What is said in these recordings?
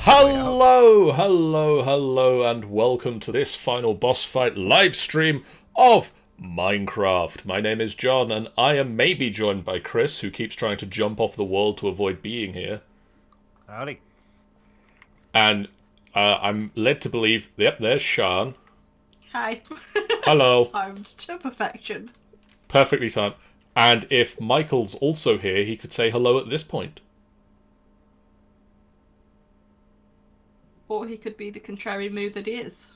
Hello, hello, hello, and welcome to this final boss fight live stream of Minecraft. My name is John, and I am maybe joined by Chris, who keeps trying to jump off the wall to avoid being here. Howdy. And I'm led to believe, yep, there's Sian. Hi. Hello. Timed to perfection. Perfectly timed. And if Michael's also here, he could say hello at this point. Or he could be the contrary mood that he is.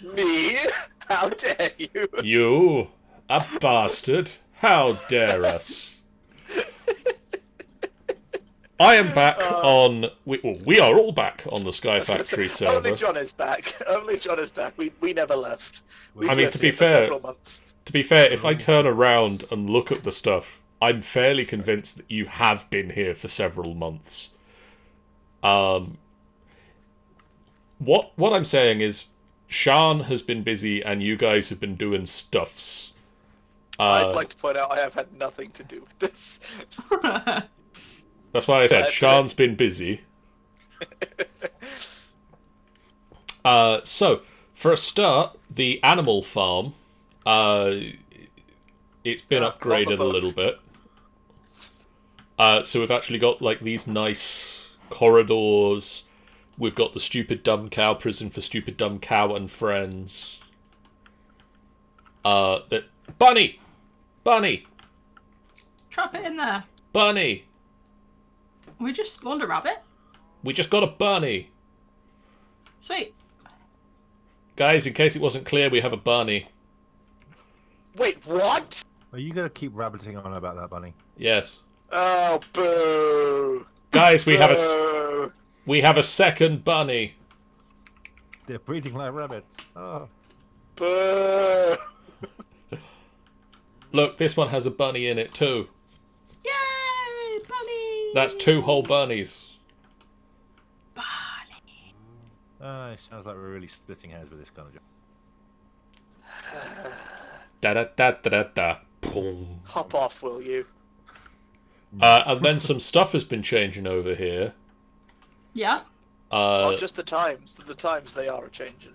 Me? How dare you? You, a bastard. How dare us. I am back on... We are all back on the SkyFactory server. Only John is back. Only John is back. We never left. I mean, to be fair, if I turn around and look at the stuff, I'm fairly convinced that you have been here for several months. What I'm saying is, Sian has been busy and you guys have been doing stuffs. I'd like to point out I have had nothing to do with this. That's why I said Sian's been busy. So, for a start, the animal farm, it's been upgraded a little bit. So we've actually got like these nice corridors. We've got the stupid dumb cow prison for stupid dumb cow and friends. Bunny! Bunny! Trap it in there. Bunny! We just spawned a rabbit. We just got a bunny. Sweet. Guys, in case it wasn't clear, we have a bunny. Wait, what? Are you gonna keep rabbiting on about that, bunny? Yes. Oh, boo! Guys, we have a Boo! second bunny. They're breeding like rabbits. Oh. Boo! Look, this one has a bunny in it too. Yay! Bunny! That's 2 whole bunnies. Bunny. It sounds like we're really splitting hairs with this kind of job. Da da da da da da. Boom. Hop off, will you? And then some stuff has been changing over here. Yeah. Not just the times. The times they are a-changing.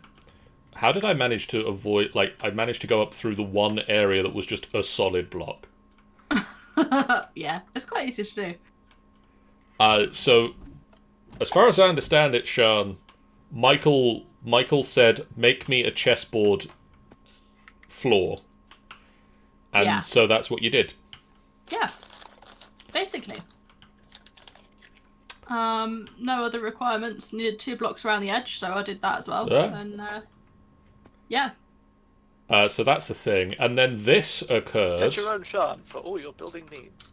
How did I manage to avoid... Like, I managed to go up through the one area that was just a solid block. Yeah, it's quite easy to do. So, as far as I understand it, Sian, Michael said, make me a chessboard floor. And Yeah. so that's what you did. Yeah. Basically. No other requirements. Needed 2 blocks around the edge, so I did that as well. Yeah. And, yeah. So that's the thing. And then this occurred... Get your own Sian for all your building needs.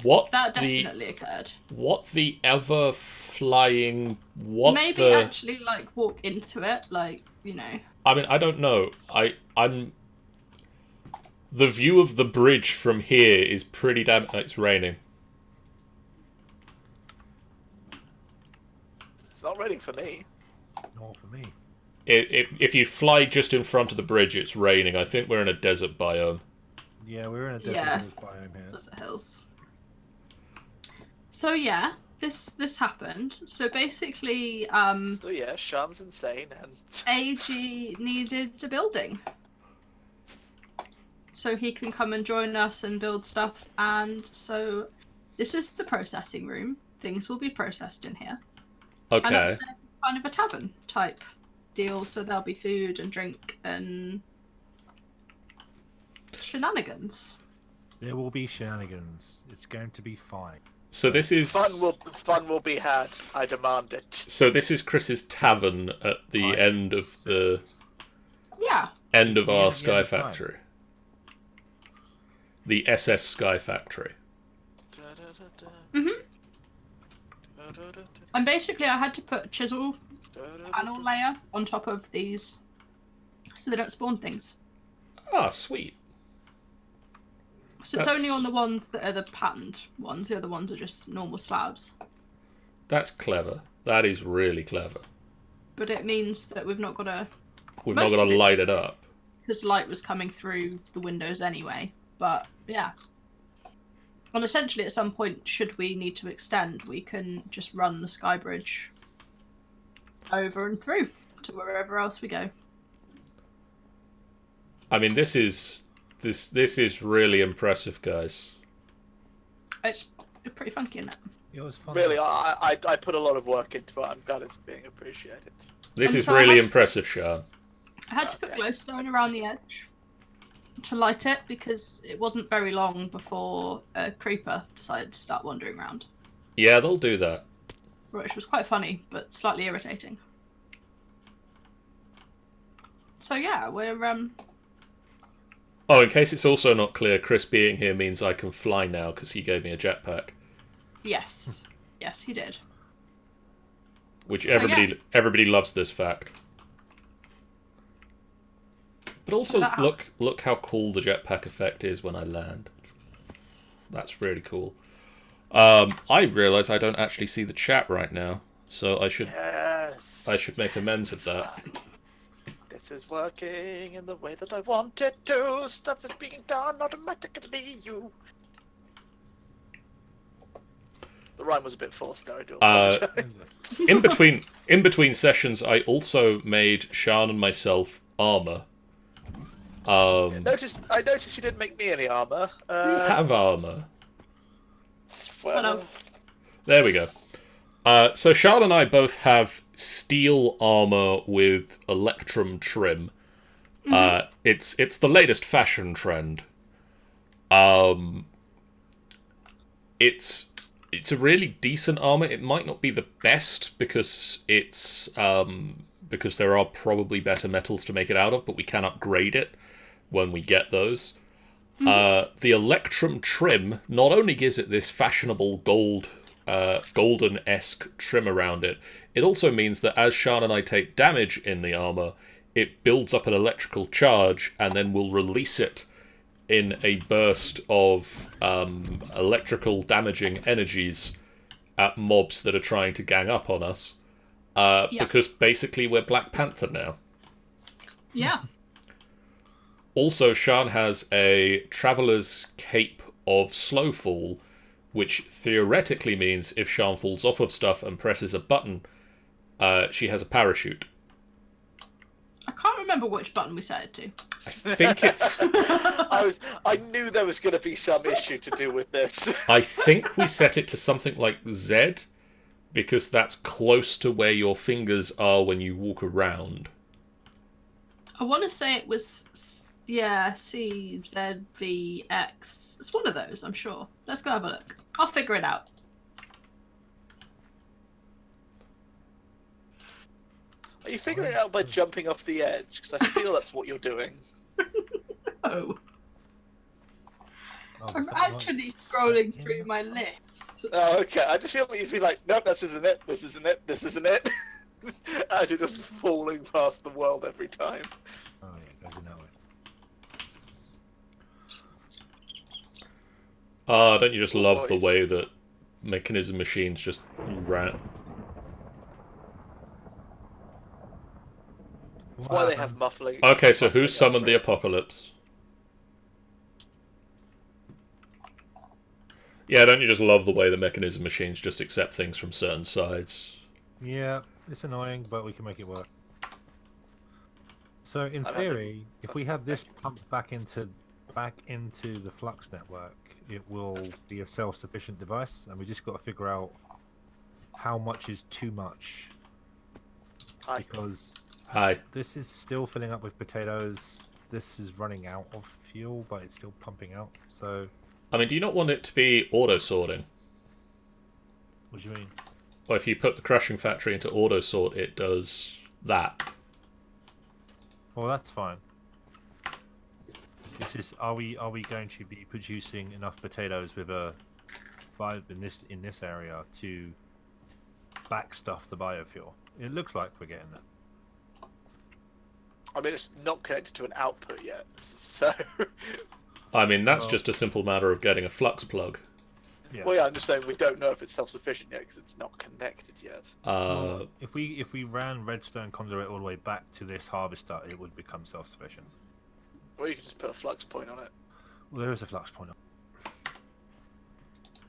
What That definitely occurred. What the ever flying... What Maybe the... actually, like, walk into it, like, you know. I mean, I don't know. I'm... The view of the bridge from here is pretty damn... It's raining. It's not raining for me. Not for me. If you fly just in front of the bridge, it's raining. I think we're in a desert biome. Yeah, we're in a desert Yeah. biome here. Desert Hills. So yeah, this happened. So basically, So yeah, Sian's insane and... AG needed a building. So he can come and join us and build stuff, and so this is the processing room. Things will be processed in here. And Okay. upstairs is kind of a tavern type deal, so there'll be food and drink and shenanigans. There will be shenanigans. It's going to be fine. So this is... Fun will be had. I demand it. So this is Chris's tavern at the I end of the... Yeah. End of Yeah, our yeah, Sky that's fine. Factory. The SS Sky Factory. Mhm. And basically, I had to put chisel panel layer on top of these, so they don't spawn things. Ah, sweet. So it's That's- only on the ones that are the patterned ones. The other ones are just normal slabs. That's clever. That is really clever. But it means that we've not got to, We've not Most got of to it- light it up. because light was coming through the windows anyway. But yeah, And essentially, at some point, should we need to extend, we can just run the sky bridge over and through to wherever else we go. I mean, this is really impressive, guys. It's pretty funky, isn't it? It was fun. Really, I put a lot of work into it. I'm glad it's being appreciated. This is so really impressive, Sean. I had to put glowstone around the edge to light it because it wasn't very long before a creeper decided to start wandering around. Yeah, they'll do that. Which was quite funny, but slightly irritating. So yeah, we're Oh, in case it's also not clear, Chris being here means I can fly now because he gave me a jetpack. Yes, he did. Which So, everybody loves this fact. But also, So look how cool the jetpack effect is when I land. That's really cool. I realise I don't actually see the chat right now, so I should make amends of that. This is working in the way that I want it to. Stuff is being done automatically. The rhyme was a bit forced there. I do apologize. In between sessions, I also made Sean and myself armor. I noticed you didn't make me any armor. You have armor. Well, There we go. So Sean and I both have steel armor with electrum trim. It's the latest fashion trend. It's a really decent armor. It might not be the best because it's because there are probably better metals to make it out of, but we can upgrade it when we get those. The electrum trim not only gives it this fashionable golden-esque trim around it, it also means that as Sean and I take damage in the armor, it builds up an electrical charge and then will release it in a burst of electrical damaging energies at mobs that are trying to gang up on us. Because basically we're Black Panther now. Yeah. Also, Sean has a Traveler's Cape of Slowfall, which theoretically means if Sean falls off of stuff and presses a button, she has a parachute. I can't remember which button we set it to. I think it's... I knew there was going to be some issue to do with this. I think we set it to something like Z, because that's close to where your fingers are when you walk around. I want to say it was... Yeah, C, Z, V, X. It's one of those, I'm sure. Let's go have a look. I'll figure it out. Are you figuring it out by jumping off the edge? Because I feel that's what you're doing. Oh. I'm actually scrolling through my list. Oh, okay. I just feel like you'd be like, nope, this isn't it, this isn't it, this isn't it. As you're just falling past the world every time. Oh yeah, it goes in that way. Don't you just love the way that mechanism machines just ran? That's why they have muffling. Okay, so who summoned the apocalypse? Yeah, don't you just love the way the mechanism machines just accept things from certain sides? Yeah, it's annoying, but we can make it work. So in theory, if we have this pumped back into the flux network, it will be a self-sufficient device, and we just got to figure out how much is too much. Because this is still filling up with potatoes. This is running out of fuel, but it's still pumping out. So, I mean, do you not want it to be auto-sorting? What do you mean? Well, if you put the crushing factory into auto-sort, it does that. Well, that's fine. This is are we going to be producing enough potatoes with a 5 in this area to backstuff the biofuel? It looks like we're getting that. I mean, it's not connected to an output yet, so... I mean, that's just a simple matter of getting a flux plug. Yeah. Well, yeah, I'm just saying we don't know if it's self-sufficient yet because it's not connected yet. Well, if we ran redstone conduit all the way back to this harvester, it would become self-sufficient. Or you could just put a flux point on it. Well, there is a flux point.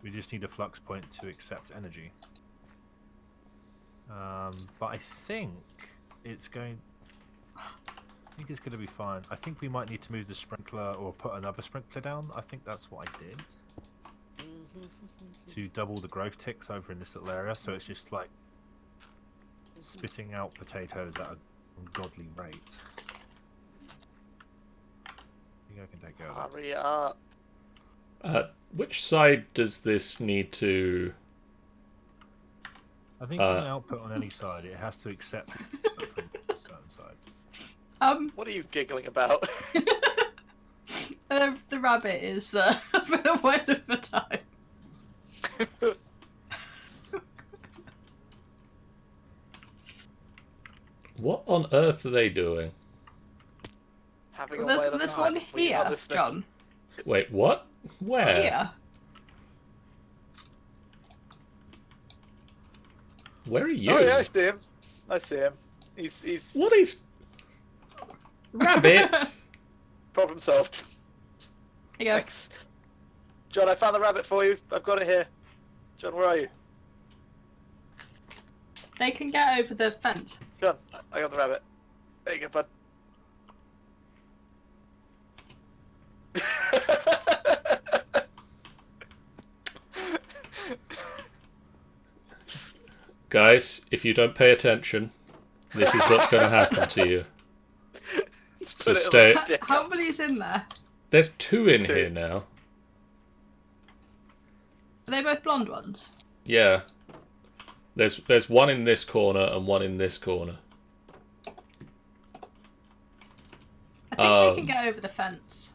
We just need a flux point to accept energy. But I think it's going. I think it's going to be fine. I think we might need to move the sprinkler or put another sprinkler down. I think that's what I did. To double the growth ticks over in this little area, so it's just like spitting out potatoes at an ungodly rate. I think I can take care of that. Hurry up. Which side does this need to... I think on the output on any side, it has to accept it from a certain side. What are you giggling about? The rabbit is a bit of word of a time. What on earth are they doing? Having a There's, whale of there's time. one We are here, listening. John. Wait, what? Where? Here. Where are you? Oh yeah, I see him. I see him. He's What is... Rabbit? problem solved. Here you go. Thanks. John, I found the rabbit for you. I've got it here. John, where are you? They can get over the fence. John, I got the rabbit. There you go, bud. Guys, if you don't pay attention, this is what's going to happen to you. So Put it on stay... the stick. How many's in there? There's two in Two. here now. Are they both blonde ones? Yeah. There's one in this corner and one in this corner. I think they can get over the fence.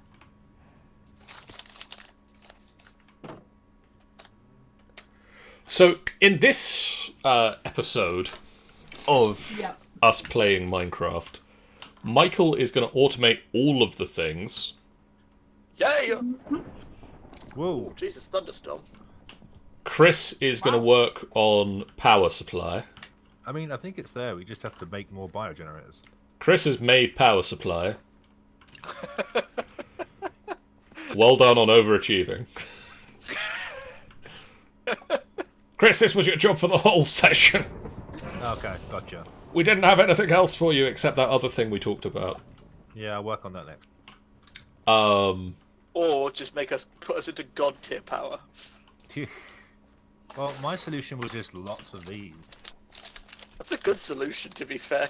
So, in this episode of Yep. us playing Minecraft, Michael is going to automate all of the things. Yay! Whoa! Oh, Jesus, thunderstorm. Chris is going to work on power supply. I mean, I think it's there. We just have to make more biogenerators. Chris has made power supply. Well done on overachieving. Chris, this was your job for the whole session. Okay, gotcha. We didn't have anything else for you except that other thing we talked about. Yeah, I'll work on that next. Or just put us into god tier power. Well, my solution was just lots of these. That's a good solution, to be fair.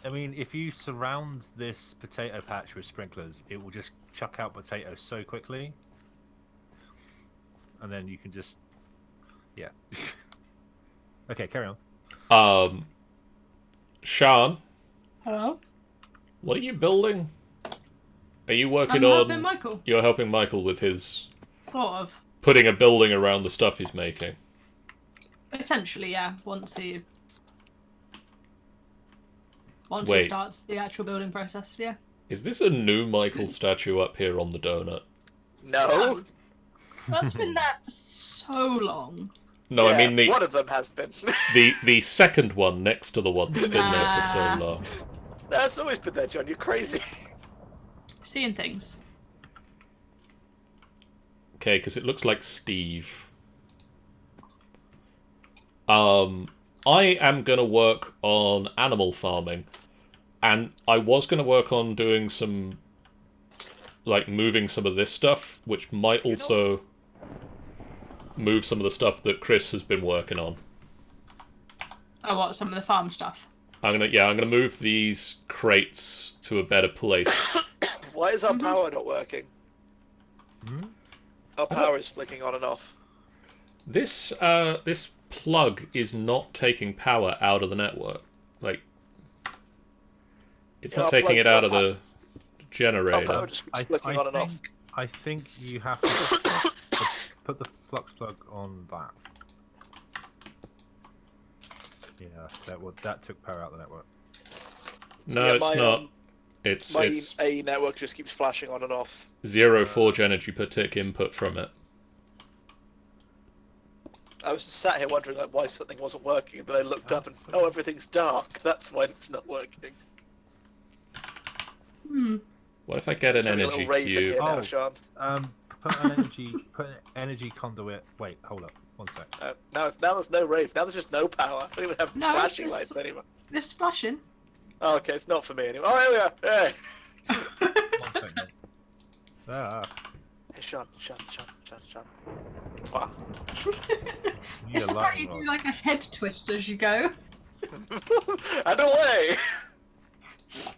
I mean, if you surround this potato patch with sprinklers, it will just chuck out potatoes so quickly. And then you can just... Yeah. Okay, carry on. Sean, Hello? what are you building? Are you working I'm on... helping Michael. You're helping Michael with his... Sort of. Putting a building around the stuff he's making. Potentially, yeah. Once he Wait. starts the actual building process, yeah. Is this a new Michael statue up here on the donut? No. That's been there for so long. No, Yeah, I mean one of them has been. the second one next to the one that's been there for so Nah. long. That's always been there, John. You're crazy. Seeing things. Okay, because it looks like Steve. I am going to work on animal farming. And I was going to work on doing some... Like, moving some of this stuff, which might also move some of the stuff that Chris has been working on. Oh, what? Some of the farm stuff. I'm gonna move these crates to a better place. Why is our power not working? Hmm? Our power is flicking on and off. This plug is not taking power out of the network. Like, it's Yeah, not our taking it plug's out of not- the Our power generator. just keeps flicking on and off. I think you have to put the flux plug on that. Yeah, that took power out of the network. No, Yeah, it's my, not. It's My A network just keeps flashing on and off. 0 forge energy per tick input from it. I was just sat here wondering like why something wasn't working, and then I looked up and everything's dark. That's why it's not working. Hmm. What if I get an It's having a energy little rave in cube? here now, Oh. Sean. Put an energy conduit. Wait, hold up. One sec. Now there's no rave. Now there's just no power. I don't even have No, it's flashing just- lights anymore. They're splashing. Oh, okay, it's not for me anymore. Oh, here we are. Hey, One sec. Mate. Ah, hey Sean. Mwah. you It's need a the fact you lightning do rod. like a head twist as you go. And away.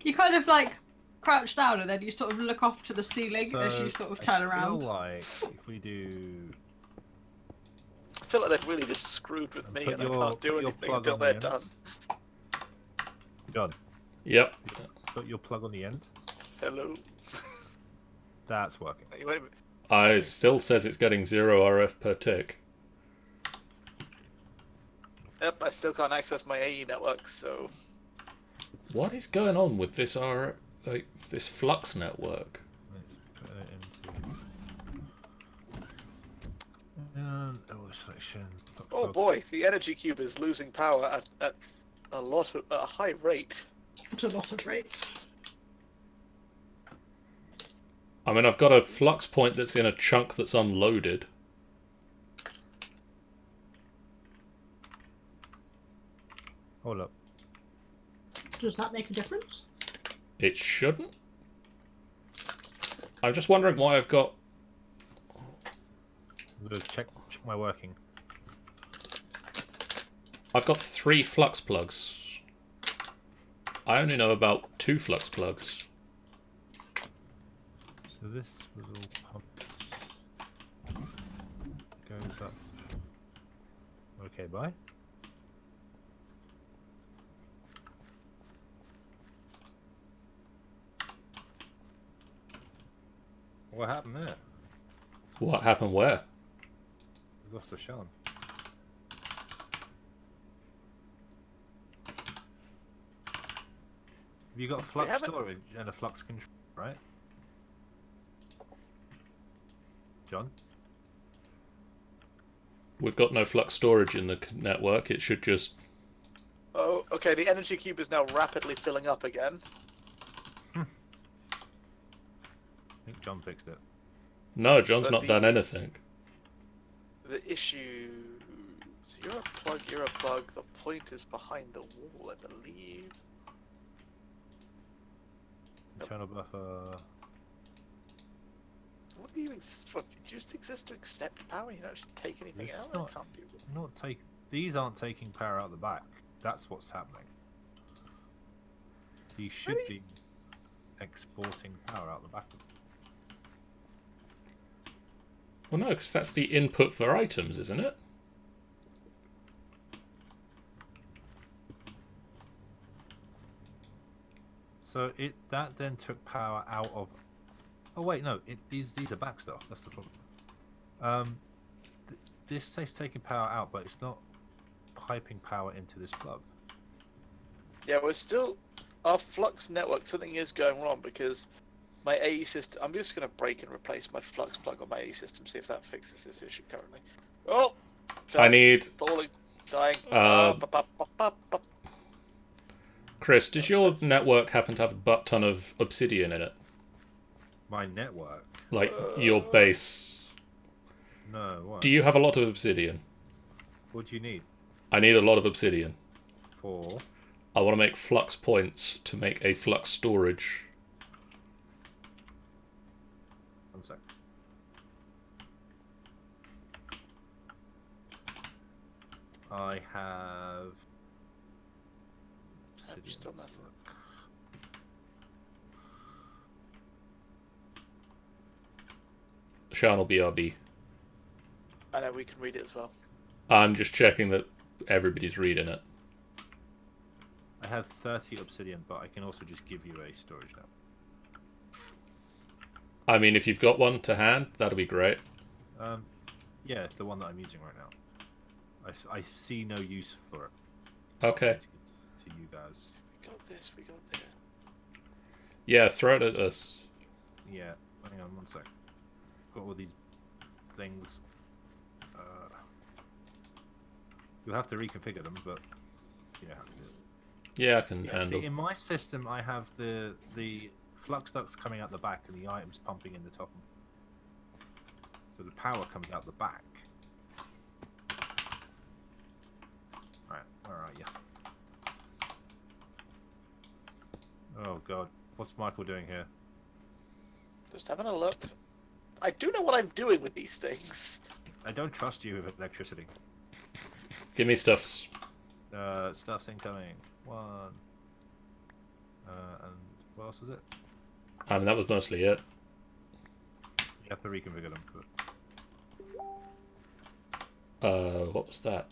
You kind of like crouch down and then you sort of look off to the ceiling as you sort of turn I around. feel like if we do. I feel like they've really just screwed with And me, put and I your- can't do put your anything plug until on the they're end. done. John, Yep. put your plug on the end. Hello. That's working. Wait a minute. I still says it's getting 0 RF per tick. Yep, I still can't access my AE network, so What is going on with this this flux network? Let's put it into. And selection. oh boy, the energy cube is losing power at a high rate. At a lot of rate. I mean, I've got a flux point that's in a chunk that's unloaded. Hold up. Does that make a difference? It shouldn't. I'm just wondering why I've got... I'm gonna check my working. I've got 3 flux plugs. I only know about 2 flux plugs. So this was all pumped. Goes up. Okay, bye. What happened there? What happened where? We lost a Sean. You got flux haven't- storage and a flux control, right? John? We've got no flux storage in the network. It should just... Oh, okay, the energy cube is now rapidly filling up again. I think John fixed it. No, John's But not the- done anything. The issue... So you're a plug, the point is behind the wall, I believe. Internal buffer. What do you do you just exist to accept power? You don't actually take anything This out? is That not- can't be... Not take. These aren't taking power out the back. That's what's happening. These should Really? be exporting power out the back. Well, no, because that's the input for items, isn't it? So that then took power out of. Oh wait, no. These are back stuff. That's the problem. This says taking power out, but it's not piping power into this plug. Yeah, we're still... Our flux network, something is going wrong because my AE system... I'm just going to break and replace my flux plug on my AE system, see if that fixes this issue currently. Oh! I need... Falling, dying. Chris, does your network happen to have a butt ton of obsidian in it? My network. Like, your base... No. What? Do you have a lot of obsidian? What do you need I need a lot of obsidian. for? I want to make flux points to make a flux storage. 1 sec. I have. I've still obsidian. nothing. Sean will BRB. I know, we can read it as well. I'm just checking that everybody's reading it. I have 30 obsidian, but I can also just give you a storage now. I mean, if you've got one to hand, that'll be great. Yeah, it's the one that I'm using right now. I see no use for it. Okay. To you guys. We got this, we got that. Yeah, throw it at us. Yeah, hang on 1 sec. Got all these things. You'll have to reconfigure them, but you know how to do it. Yeah, I can Yeah, handle. see, in my system, I have the flux ducts coming out the back and the items pumping in the top. So the power comes out the back. Right, where are you? Oh god, what's Michael doing here? Just having a look. I do know what I'm doing with these things. I don't trust you with electricity. Give me stuffs. Stuff's incoming. One. And what else was it? I mean, that was mostly it. You have to reconfigure them. What was that?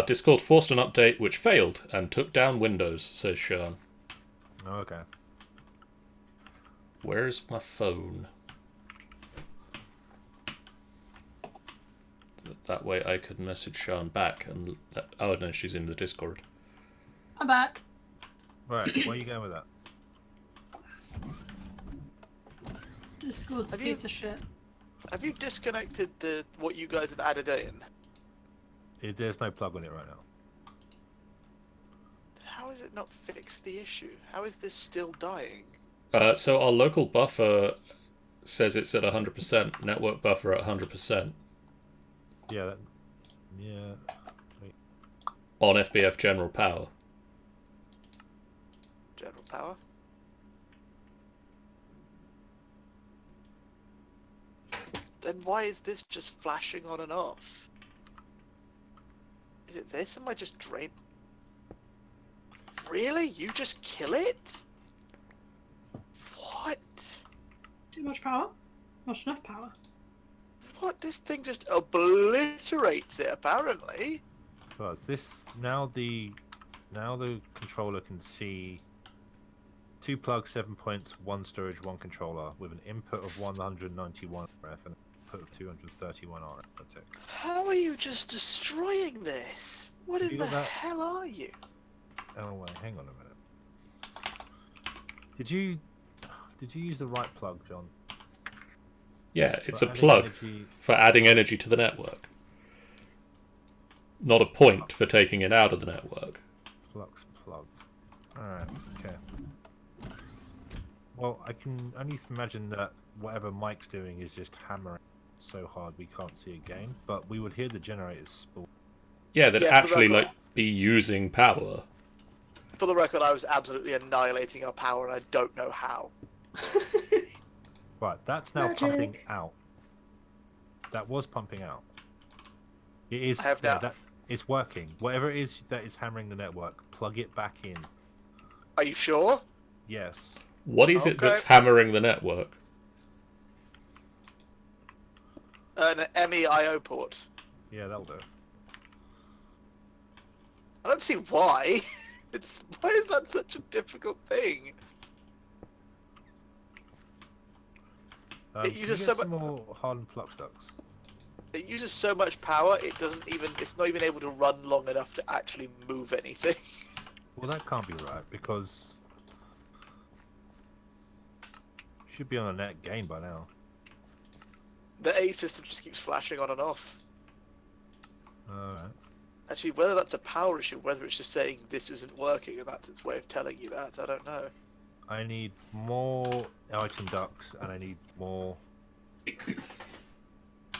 Discord forced an update which failed and took down Windows, says Sean. Oh, okay. Where's my phone? That way I could message Sean back and oh no, she's in the Discord. I'm back. Right, where are you going with that? Discord's Have you- piece of shit. Have you disconnected what you guys have added in? There's no plug on it right now. How is it not fixed the issue? How is this still dying? So our local buffer says it's at 100%, network buffer at 100%. Yeah, yeah. On FBF general power. General power? Then why is this just flashing on and off? Is it this? Am I just drained? Really? You just kill it? What? Too much power? Not enough power. What? This thing just obliterates it, apparently. Well, this now the controller can see 2 plugs, 7 points, 1 storage, 1 controller with an input of 191 RF and an output of 231 RF per tick. How are you just destroying this? What Have in you the got that? hell are you? Oh wait, hang on a minute. Did you use the right plug, John? Yeah, it's For a adding plug energy- for adding energy to the network. Not a point for taking it out of the network. Flux plug. Alright, okay. Well, I can only imagine that whatever Mike's doing is just hammering so hard we can't see a game, but we would hear the generators spool. Yeah, that Yeah, for actually the record- be using power. For the record, I was absolutely annihilating our power, and I don't know how. Right, that's now Magic. pumping out. That was pumping out. It is. I have yeah, now- that it's working. Whatever it is that is hammering the network, plug it back in. Are you sure? Yes. What is it Okay. that's hammering the network? An MEIO port. Yeah, that'll do. I don't see why. Why is that such a difficult thing? It Can uses you so get some more hardened flux ducts? It uses so much power, it's not even able to run long enough to actually move anything. Well, that can't be right because should be on a net gain by now. The A system just keeps flashing on and off. All right. Actually, whether that's a power issue, whether it's just saying this isn't working and that's its way of telling you that, I don't know. I need more item ducts, and I need more. I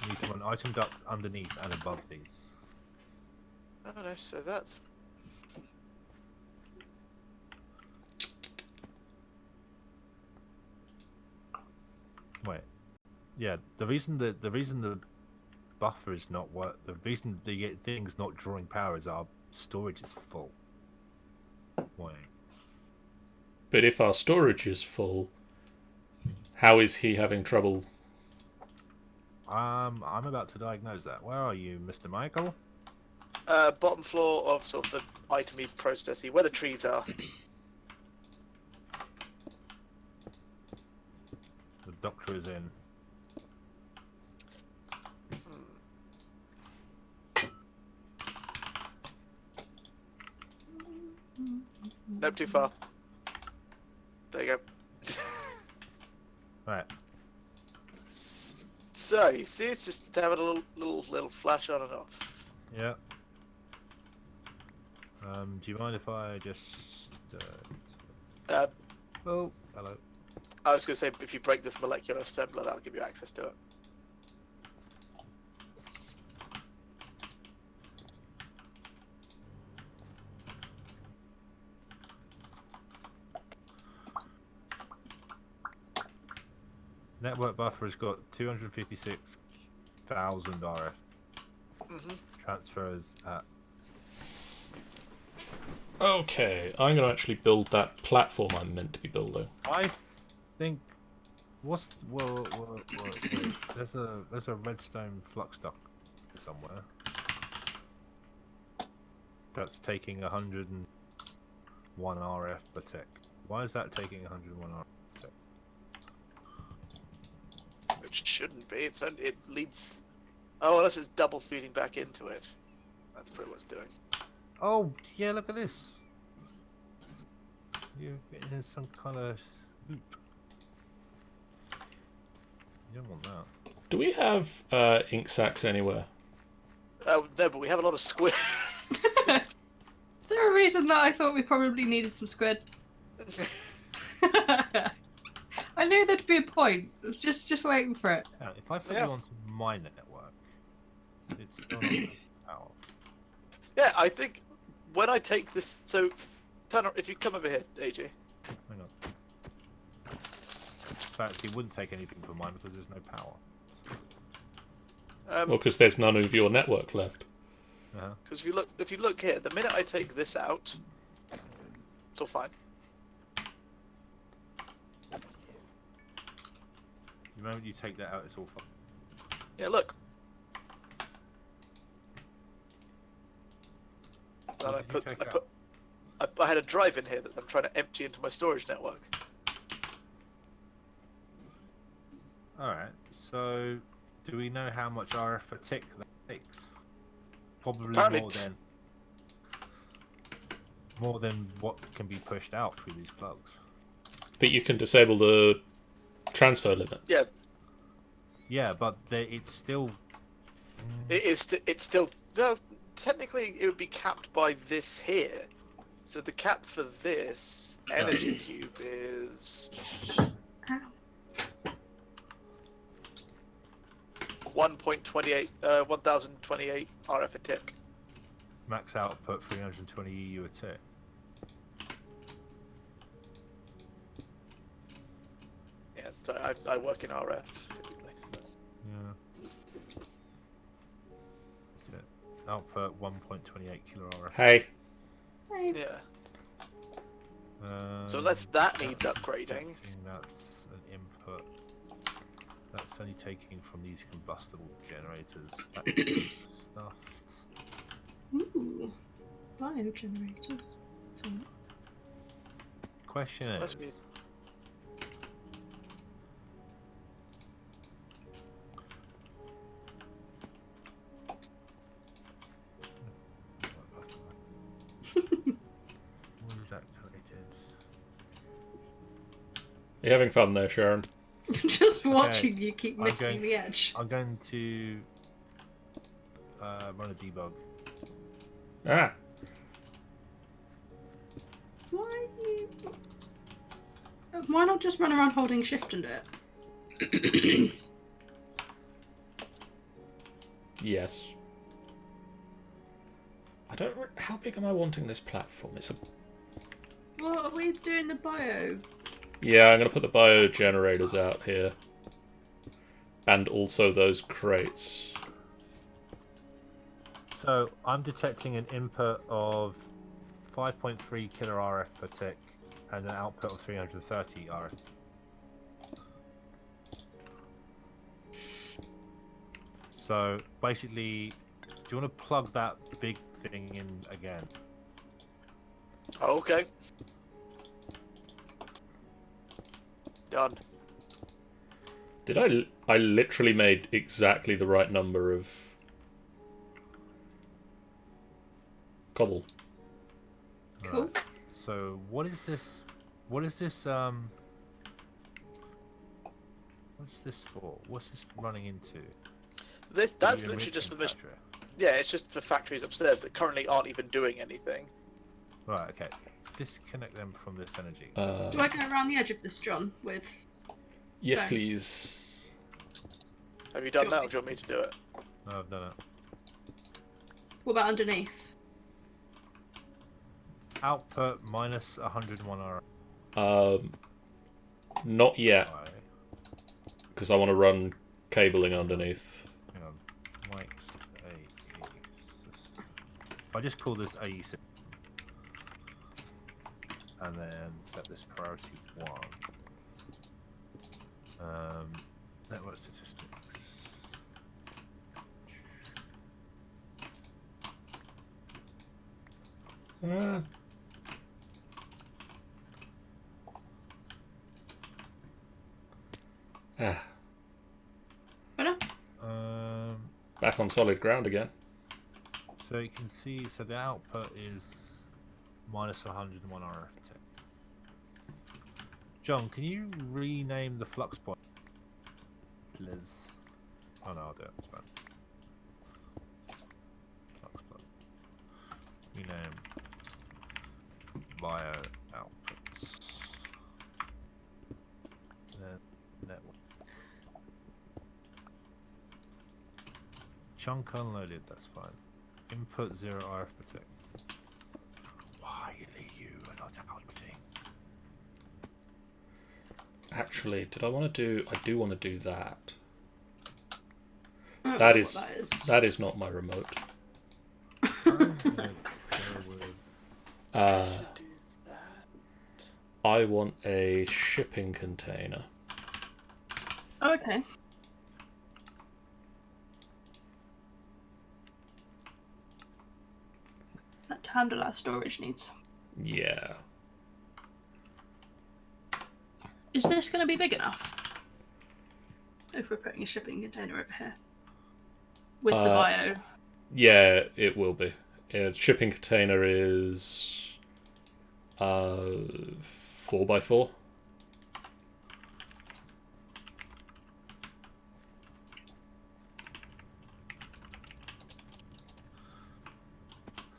need some item ducts underneath and above these. I don't know, so that's... Wait. Yeah, the reason the buffer is not the reason the thing's not drawing power is our storage is full. Wait. But if our storage is full, how is he having trouble? I'm about to diagnose that. Where are you, Mr. Michael? bottom floor of sort of the itemy processy, where the trees are. The doctor is in. Nope, too far. There you go. Right. So you see, it's just having a little flash on and off. Yeah. Do you mind if I just? Oh, hello. I was going to say, if you break this molecular assembler, that'll give you access to it. Network buffer has got 256,000 RF. Transfers at. Okay, I'm going to actually build that platform I'm meant to be building. I think. Wait, there's a redstone flux duct somewhere. That's taking 101 RF per tick. Why is that taking 101 RF per tick? It shouldn't be. It leads. Oh, unless it's double feeding back into it. That's pretty what it's doing. Oh, yeah, look at this. You're getting in some kind of loop. You don't want that. Do we have ink sacs anywhere? Oh, no, but we have a lot of squid. Is there a reason that I thought we probably needed some squid? I knew there'd be a point. I was just waiting for it. Now, if I put you onto my network, it's still not power. Yeah, I think when I take this, so turn if you come over here, AJ. Hang on. In fact, it wouldn't take anything from mine because there's no power. Well, because there's none of your network left. Because if you look here, the minute I take this out, it's all fine. The moment you take that out, it's all fine. Yeah, look. Then I had a drive in here that I'm trying to empty into my storage network. Alright, so do we know how much RF per tick that takes? Probably Apparently more than what can be pushed out through these plugs. But you can disable the transfer limit. Yeah. Yeah, but it's still. It's still. No, technically, it would be capped by this here. So the cap for this energy cube is 1028 RF a tick. Max output 320 EU a tick. Yeah, so I work in RF typically. So. Yeah. That's it. Output 1.28 kilo RF. Hey. Yeah. So unless that needs upgrading. That's an input. That's only taking from these combustible generators. That's stuffed. Ooh, biogenerators. Question is. You're having fun there, Sharon. Just watching you keep missing the edge. I'm going to run a debug. Ah. Why not just run around holding shift and do it? Yes. I don't. How big am I wanting this platform? It's a. Well, are we doing the bio? Yeah, I'm gonna put the bio generators out here, and also those crates. So I'm detecting an input of 5.3 kilo RF per tick and an output of 330 RF. So basically, do you want to plug that big thing in again? Okay. Done. Did I literally made exactly the right number of cobble. Cool. Right. So what is this? What's this for? What's this running into? That's literally just for the factory? Yeah, it's just for factories upstairs that currently aren't even doing anything. Right. Okay. Disconnect them from this energy. Do I go around the edge of this, John, with Yes, Okay. please. Have you done Sure. that, or do you want me to do it? No, I've done it. What about underneath? Output minus 101 RF. Not yet, because I want to run cabling underneath. Hang on. Mike's AE system. If I just call this AE system and then set this priority 1. Network statistics. Ah, Better? back on solid ground again. So you can see, so the output is minus 101 RF. John, can you rename the flux point, please? Oh no, I'll do it. It's fine. Flux point. Rename bio outputs. Then network. Chunk unloaded. That's fine. Input 0 RF protect. Why are you not outputting? Actually, did I want to do... I do want to do that. I don't That know is- what That is not my remote. I'm gonna go with Should do that. I want a shipping container. Oh, okay. That to handle our storage needs. Yeah. Is this going to be big enough? If we're putting a shipping container over here. With the bio. Yeah, it will be. Shipping container is 4x4.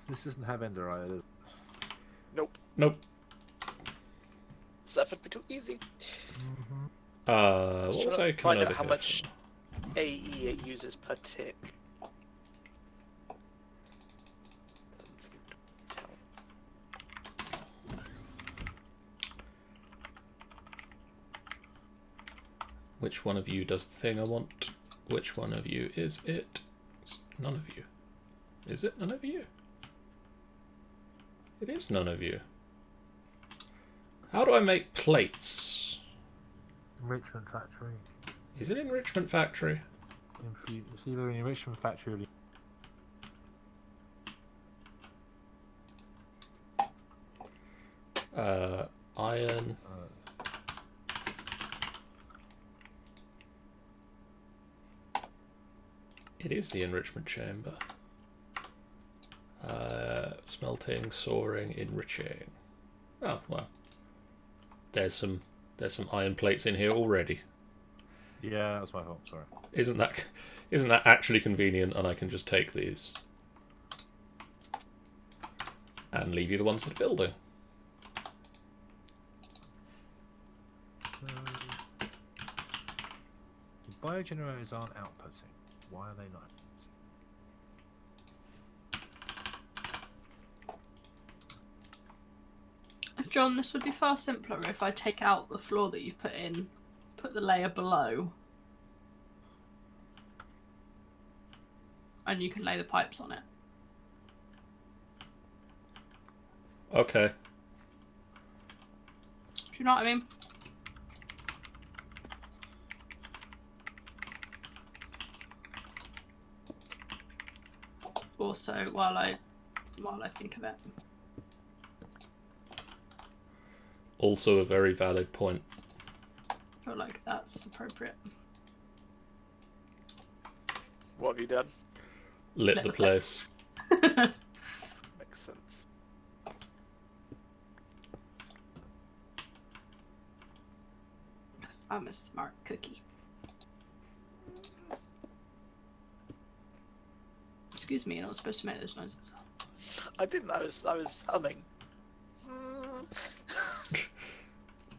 this doesn't have ender eye, does it? Nope. Nope. That would be too easy. What was I coming Find over out how here much for? AE it uses per tick. Which one of you does the thing I want? Which one of you is it? It's none of you. Is it none of you? It is none of you. How do I make plates? Enrichment factory. Is it enrichment factory? It's either an enrichment factory or Iron. It is the enrichment chamber. Smelting, soaring, enriching. Oh well. There's some iron plates in here already. yeah, that's my fault. Sorry. Isn't that actually convenient? And I can just take these and leave you the ones that are building. So the biogenerators aren't outputting. Why are they not? John, this would be far simpler if I take out the floor that you've put in, put the layer below, and you can lay the pipes on it. Okay. Do you know what I mean? Also, while I think of it. Also a very valid point. I feel like that's appropriate. What have you done? Lit Lit the the place. place. Makes sense. I'm a smart cookie. Excuse me, you're not supposed to make those noises. I didn't. I was humming.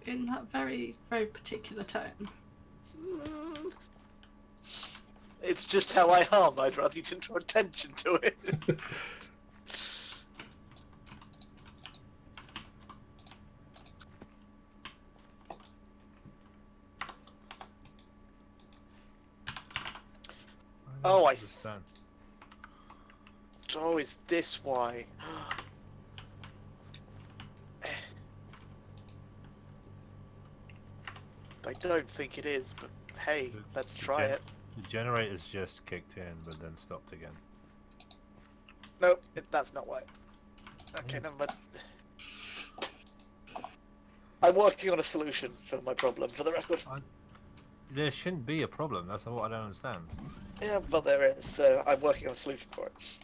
In that very, very particular tone. It's just how I harm. I'd rather you didn't draw attention to it. Oh, understand. Oh, is this why? I don't think it is, but hey, let's try it. The generator's just kicked in, but then stopped again. Nope, that's not why. Okay, never mind. I'm working on a solution for my problem, for the record. There shouldn't be a problem. That's what I don't understand. Yeah, but there is, so I'm working on a solution for it.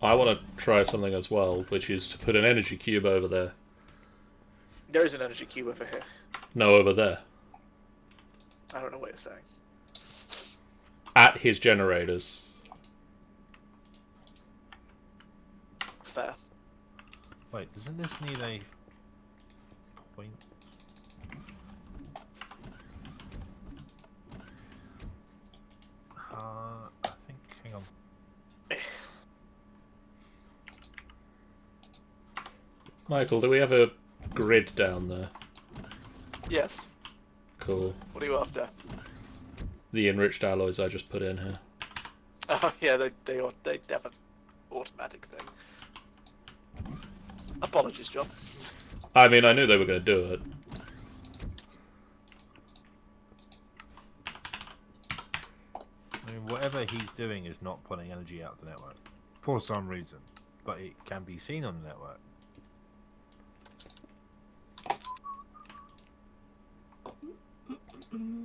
I want to try something as well, which is to put an energy cube over there. There is an energy cube over here. No, over there. I don't know what you're saying. At his generators. Fair. Wait, doesn't this need a point? I think. Hang on. Michael, do we have a grid down there? Yes. Cool. What are you after? The enriched alloys I just put in here. Oh yeah, they have an automatic thing. Apologies, John. I mean, I knew they were going to do it. I mean, whatever he's doing is not pulling energy out of the network for some reason, but it can be seen on the network.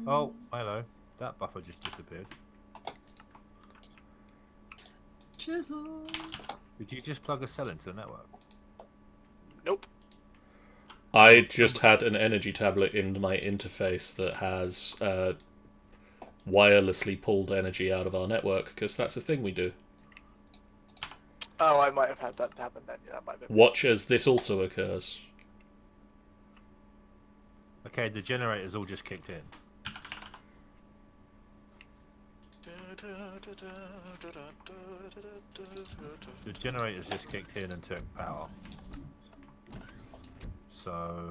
Oh, hello. That buffer just disappeared. Chisel. Did you just plug a cell into the network? Nope. I just had an energy tablet in my interface that has wirelessly pulled energy out of our network, because that's a thing we do. Oh, I might have had that happen then. Yeah, that might have been. Watch as this also occurs. Okay, the generator's all just kicked in. The generator's just kicked in and took power. So,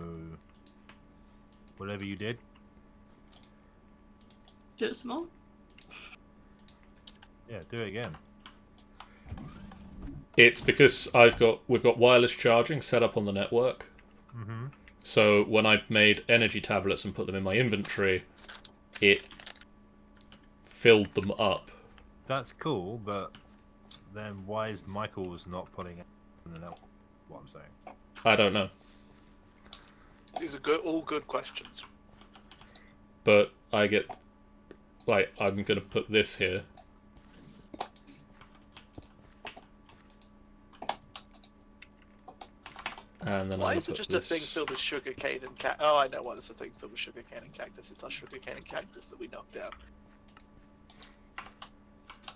whatever you did. Do it small. Yeah, do it again. It's because we've got wireless charging set up on the network. Mm-hmm. So when I made energy tablets and put them in my inventory, it filled them up. That's cool, but then why is Michael's not pulling it in the network? What I'm saying. I don't know. These are all good questions. But I get... Like, I'm going to put this here. And then Why I'm is it put just this... a thing filled with sugarcane and cactus? Oh, I know why there's a thing filled with sugarcane and cactus. It's our sugarcane and cactus that we knocked down.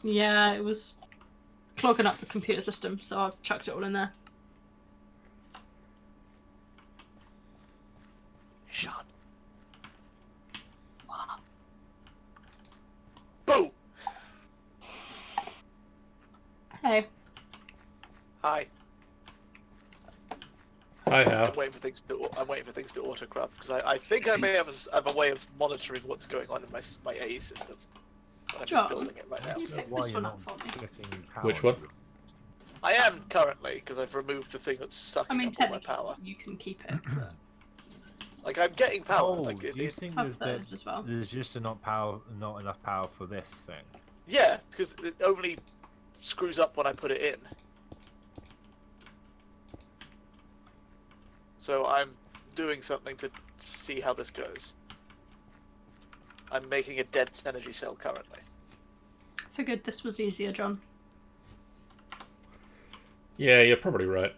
Yeah, it was clogging up the computer system, so I chucked it all in there. Sean. Boom! Hey. Hi. Hi, how? I'm waiting for things to autocraft because I think I may have a way of monitoring what's going on in my AE system. But I'm John, just building it right now. can you pick this one up for me? Which one? I am currently because I've removed the thing that's I sucking mean, up all my technically, power. you can keep it. But Like I'm getting power. Oh, Like do you think have that those as well. there's just not enough power for this thing? yeah, because it only screws up when I put it in. So I'm doing something to see how this goes. I'm making a dense energy cell currently. Figured this was easier, John. Yeah, you're probably right.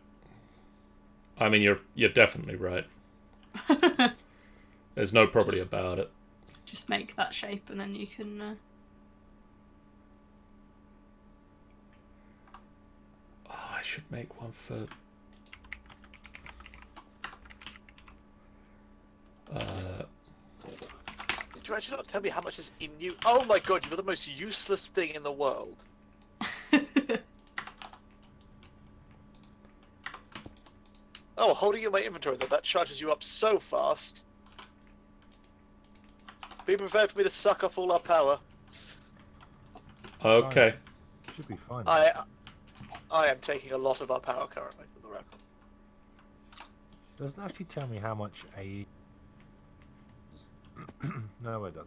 I mean, you're definitely right. There's no probably about it. Just make that shape and then you can... Oh, I should make one for... Did you you've actually not tell me how much is in you. Oh my god, you're the most useless thing in the world. Oh, holding in my inventory though, that charges you up so fast. Be prepared for me to suck off all our power. Okay. Should be fine. I am taking a lot of our power currently, for the record. Doesn't actually tell me how much AE. No, it does.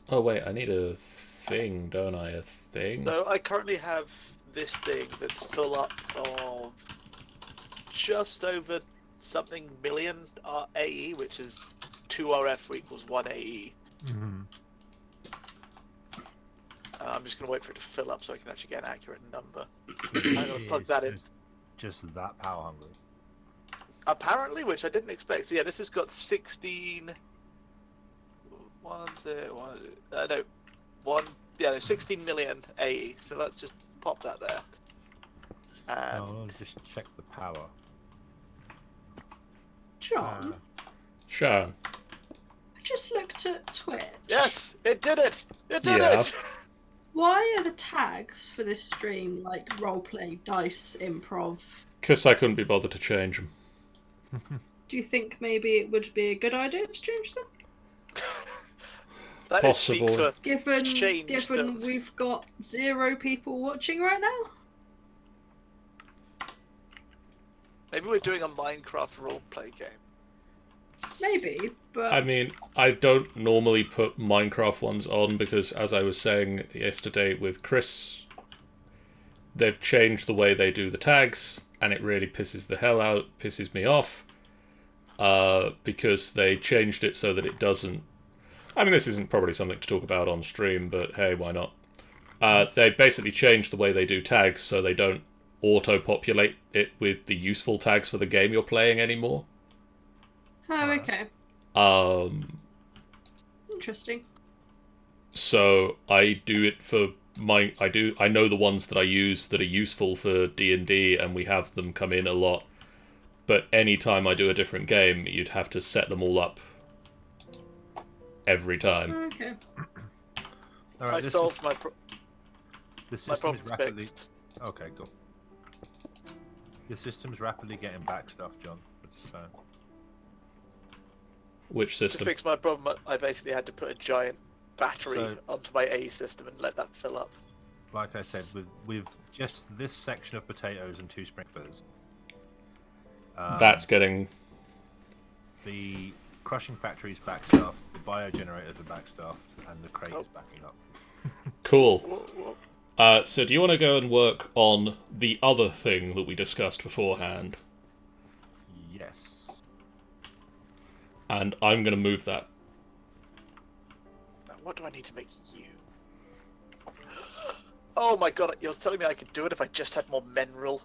Oh wait, I need a thing, don't I? A thing? So I currently have this thing that's full up of just over something million AE, which is 2 RF equals 1 AE. Mm-hmm. I'm just going to wait for it to fill up so I can actually get an accurate number. I'm going to plug that in. Just that power hungry. Apparently, which I didn't expect. So yeah, this has got 16... 16 million AE. So let's just pop that there. And I'll just check the power. John, Sure. I just looked at Twitch. yes, it did it! It did Yeah. it! Why are the tags for this stream like roleplay, dice, improv? Because I couldn't be bothered to change them. Do you think maybe it would be a good idea to change them? That is speak Possibly. for Given change them. we've got 0 people watching right now? Maybe we're doing a Minecraft roleplay game. Maybe, but I mean, I don't normally put Minecraft ones on because, as I was saying yesterday with Chris, they've changed the way they do the tags, and it really pisses me off, because they changed it so that it doesn't... I mean, this isn't probably something to talk about on stream, but hey, why not? They basically changed the way they do tags so they don't auto-populate it with the useful tags for the game you're playing anymore. oh, okay, interesting. So I do it for I know the ones that I use that are useful for D&D, and we have them come in a lot. But anytime I do a different game, you'd have to set them all up every time. Okay. All right, I solved my the system is problem's rapidly. fixed. Okay, cool. The system's rapidly getting back stuff, John. So Which To system? fix my problem, I basically had to put a giant battery So- onto my AE system and let that fill up. like I said, with just this section of potatoes and 2 sprinklers, That's getting... the crushing factory's backstuffed, the biogenerators are backstuffed, and the crate is backing up. Cool. Whoa. So do you want to go and work on the other thing that we discussed beforehand? Yes. And I'm going to move that. Now, what do I need to make you? Oh my god, you're telling me I could do it if I just had more mineral?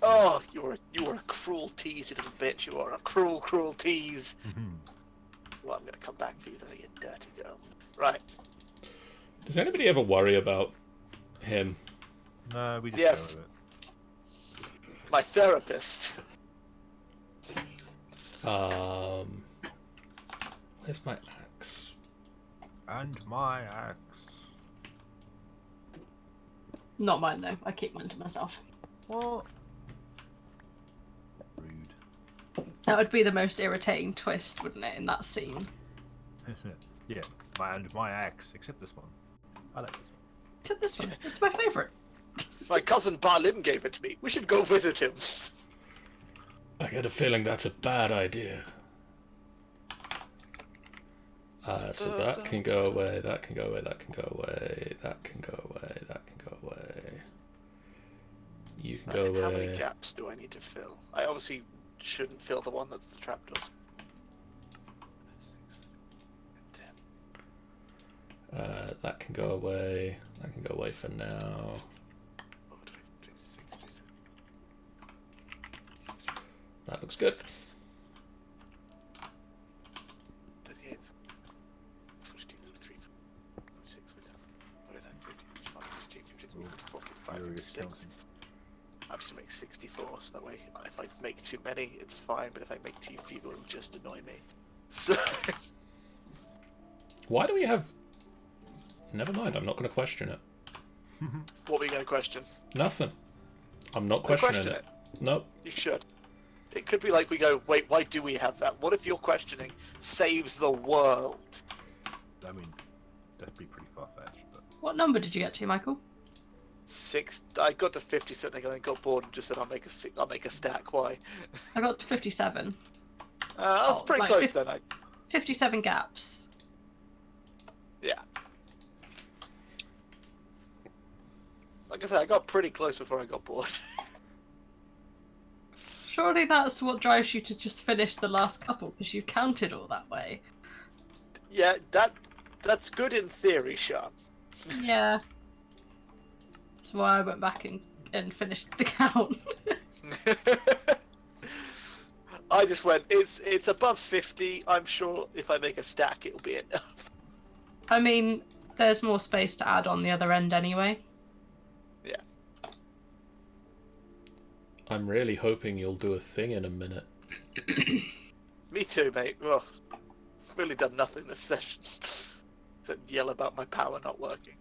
Oh, you were a cruel tease, you little bitch. You are a cruel, cruel tease. Well, I'm gonna come back for you though, you dirty girl. Right. Does anybody ever worry about him? No, we just Yes. go with it. My therapist. Where's my axe? And my axe. Not mine though. I keep mine to myself. What? Rude. That would be the most irritating twist, wouldn't it, in that scene? Yeah, my axe, except this one. I like this one. Except this one. It's my favourite. My cousin Barlim gave it to me. We should go visit him. I get a feeling that's a bad idea. So that can go away, that can go away, that can go away, that can go away, that can go away. You can go How many away. gaps do I need to fill? I obviously shouldn't fill the one that's the trapdoors. 6, 10. That can go away. That can go away for now. Oh, 26, 27. That looks good. 38, 42, 43, 46, 47, 49, 50, 52, 53, 54, 55, Furious 56. counting. I'm just gonna make 64, so that way if I make too many, it's fine, but if I make too few, it'll just annoy me. So, Why do we have... Never mind, I'm not going to question it. what were you gonna question? Nothing. I'm not Don't questioning question it. Nope. You should. It could be like we go, wait, why do we have that? What if your questioning saves the world? I mean, that'd be pretty far-fetched, but... What number did you get to, Michael? I got to 50 something and then got bored and just said I'll make a stack. Why? I got to 57. That's Oh, pretty like close 50 then. 57 gaps. Yeah. Like I said, I got pretty close before I got bored. Surely that's what drives you to just finish the last couple, because you've counted all that way. Yeah, that's good in theory, Sean. Yeah. That's why I went back and finished the count. I just went, it's above 50. I'm sure if I make a stack, it'll be enough. I mean, there's more space to add on the other end anyway. Yeah. I'm really hoping you'll do a thing in a minute. Me too, mate. Well, I've really done nothing this session. Except yell about my power not working.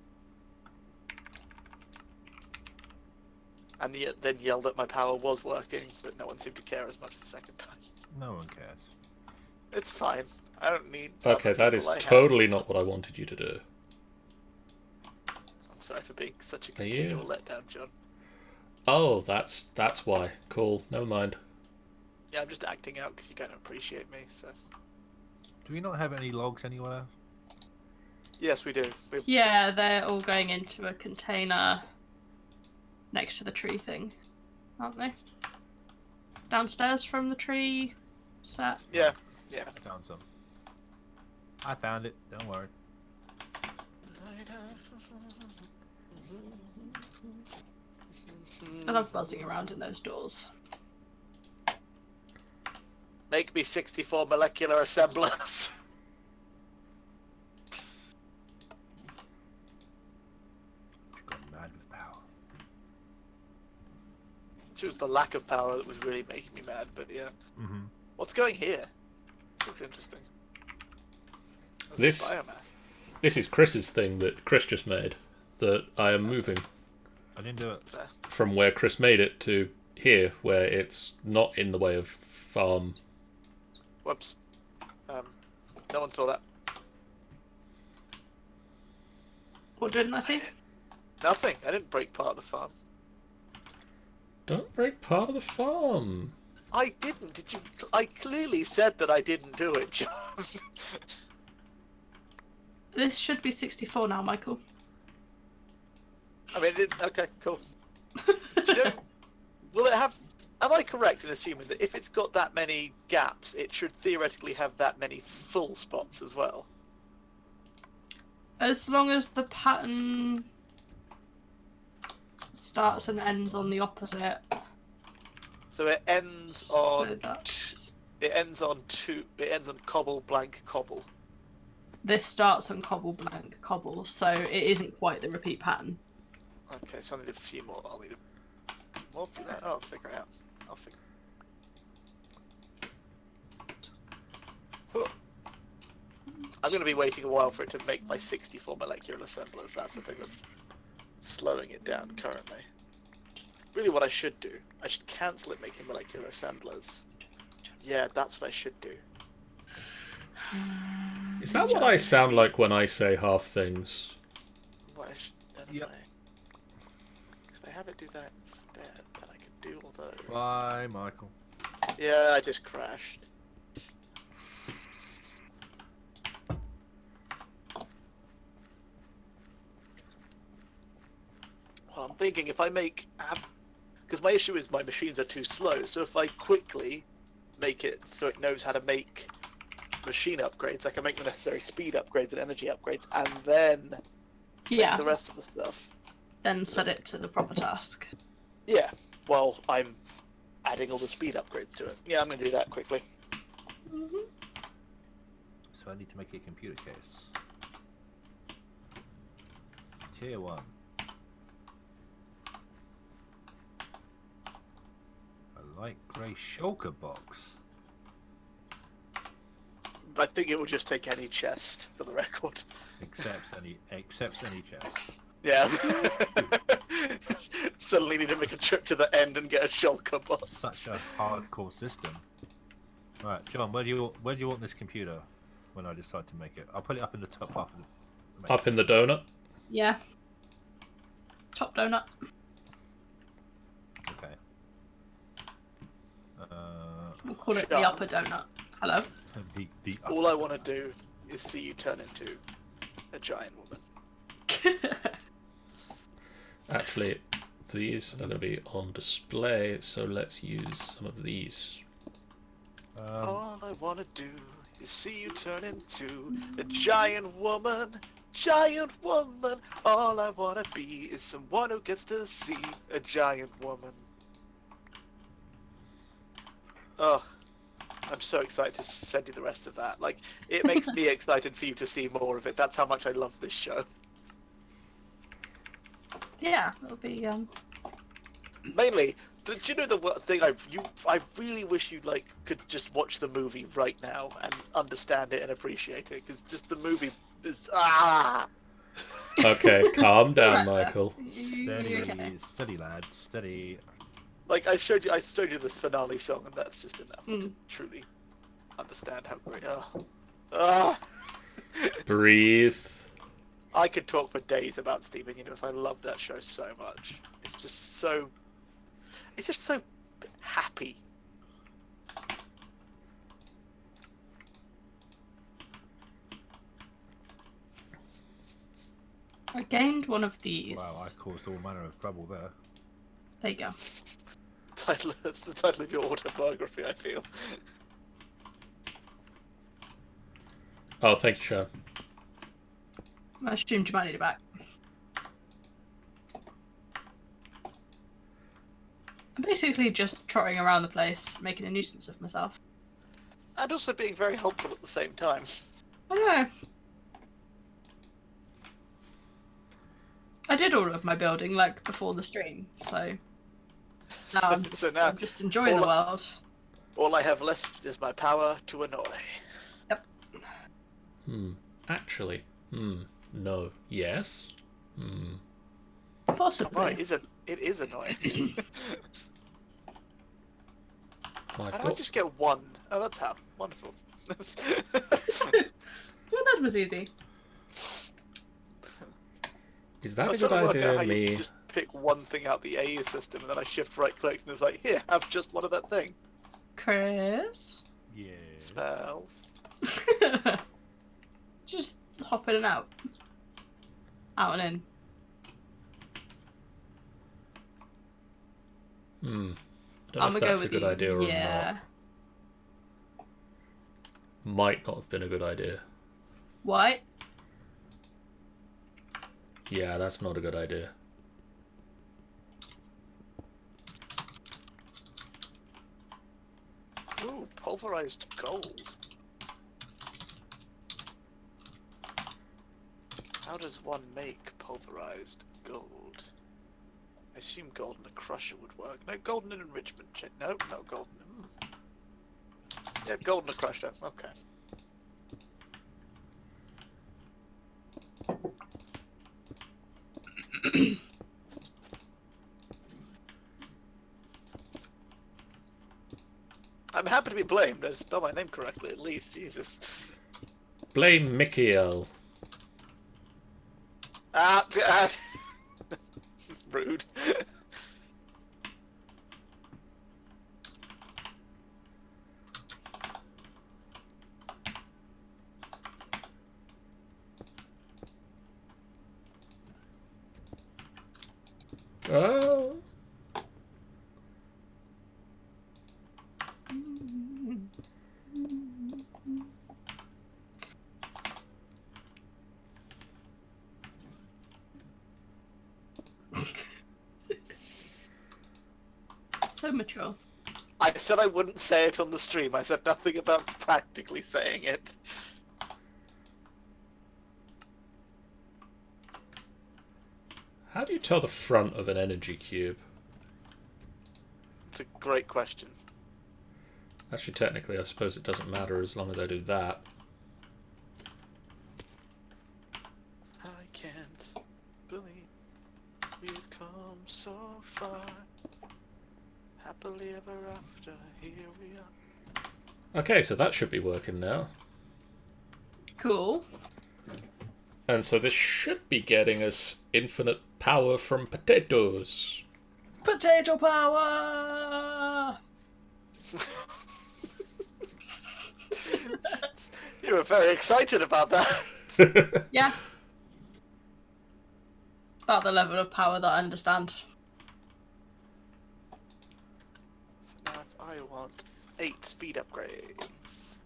And then yell that my power was working, but no one seemed to care as much the second time. No one cares. It's fine. I don't need. Okay, other that is people I have. totally not what I wanted you to do. I'm sorry for being such a Are you? continual letdown, John. Oh, that's why. Cool. Never mind. Yeah, I'm just acting out because you don't appreciate me. So Do we not have any logs anywhere? yes, we do. Yeah, they're all going into a container next to the tree thing, aren't they? Downstairs from the tree set. Yeah. Found some. I found it. Don't worry. I love buzzing around in those doors. Make me 64 molecular assemblers. I've gone mad with power. It was the lack of power that was really making me mad, but yeah. Mm-hmm. What's going here? This looks interesting. That's This- biomass. This is Chris's thing that Chris just made. That I am moving I didn't do it. Fair. from where Chris made it to here, where it's not in the way of farm. Whoops. No one saw that. What didn't I see? Nothing. I didn't break part of the farm. Don't break part of the farm. I didn't. Did you? I clearly said that I didn't do it, John. This should be 64 now, Michael. I mean, okay, cool. Do you know, will it have? Am I correct in assuming that if it's got that many gaps, it should theoretically have that many full spots as well? As long as the pattern starts and ends on the opposite. So it ends So on. that's... It ends on two. It ends on cobble blank cobble. This starts on cobble blank cobble, so it isn't quite the repeat pattern. Okay, so I need a few more. I'll need a few more for that. Oh, I'll figure it out. I'll figure. Huh. I'm going to be waiting a while for it to make my 64 molecular assemblers. That's the thing that's slowing it down currently. Really, what I should do, I should cancel it making molecular assemblers. Yeah, that's what I should do. Is that what I sound like when I say half things? What I should, Yep. If I have it do that instead, then I can do all those. Bye, Michael. Yeah, I just crashed. Well, I'm thinking if I make... Because my issue is my machines are too slow, so if I quickly make it so it knows how to make machine upgrades, I can make the necessary speed upgrades and energy upgrades, and then Yeah, make the rest of the stuff. then set it to the proper task. Yeah, well, I'm adding all the speed upgrades to it. Yeah, I'm going to do that quickly. So I need to make a computer case. Tier 1. A light grey shulker box. I think it will just take any chest, for the record. Accepts any chest. Yeah. Suddenly need to make a trip to the end and get a shulker box. Such a hardcore system. Right, John, where do you want this computer when I decide to make it? I'll put it up in the top half of the Up in the donut. Yeah. Top donut. Okay. We'll call it Sure. the upper donut. Hello. The All I want to do is see you turn into a giant woman. Actually, these are going to be on display, so let's use some of these. All I want to do is see you turn into a giant woman. Giant woman. All I want to be is someone who gets to see a giant woman. Oh, I'm so excited to send you the rest of that. Like, it makes me excited for you to see more of it. That's how much I love this show. Yeah, it'll be Mainly, do you know the thing I really wish you could just watch the movie right now and understand it and appreciate it, because just the movie is Okay, calm down, Right there. Michael. Steady, steady, lad, steady. like I showed you this finale song, and that's just enough to Mm. truly understand how great. Ah. Breathe. I could talk for days about Steven Universe. I love that show so much. It's just so happy. I gained one of these. Wow, I caused all manner of trouble there. There you go. That's the title of your autobiography, I feel. Oh, thank you, Sean. I assumed you might need it back. I'm basically just trotting around the place, making a nuisance of myself. And also being very helpful at the same time. I know. I did all of my building before the stream, so now I'm just enjoying the world. All I have left is my power to annoy. Yep. Actually. No. Yes. Possibly. Oh, it is annoying. I've How do I got... just get one? Oh, that's how. Wonderful. Well, that was easy. Is I that a was good trying to work out idea, how you me? can just pick one thing out the AE system, and then I shift right click, and it's like, here, have just one of that thing. Chris? Yeah. Smells. Just hop in and out. Out and in. I don't know if that's a good idea or yeah. not. Might not have been a good idea. What? Yeah, that's not a good idea. Ooh, pulverized gold. How does one make pulverized gold? I assume gold in a crusher would work. No, gold in an enrichment check. No, not gold in Yeah, gold in a crusher. Okay. I'm happy to be blamed. I spell my name correctly, at least. Jesus. Blame Michael. Rude. Oh. So mature. I said I wouldn't say it on the stream. I said nothing about practically saying it. How do you tell the front of an energy cube? It's a great question. Actually, technically, I suppose it doesn't matter as long as I do that. I can't believe we've come so far. Happily ever after, here we are. Okay, so that should be working now. Cool. And so this should be getting us infinite power from potatoes. Potato power! You were very excited about that. Yeah. About the level of power that I understand. So now if I want 8 speed upgrades.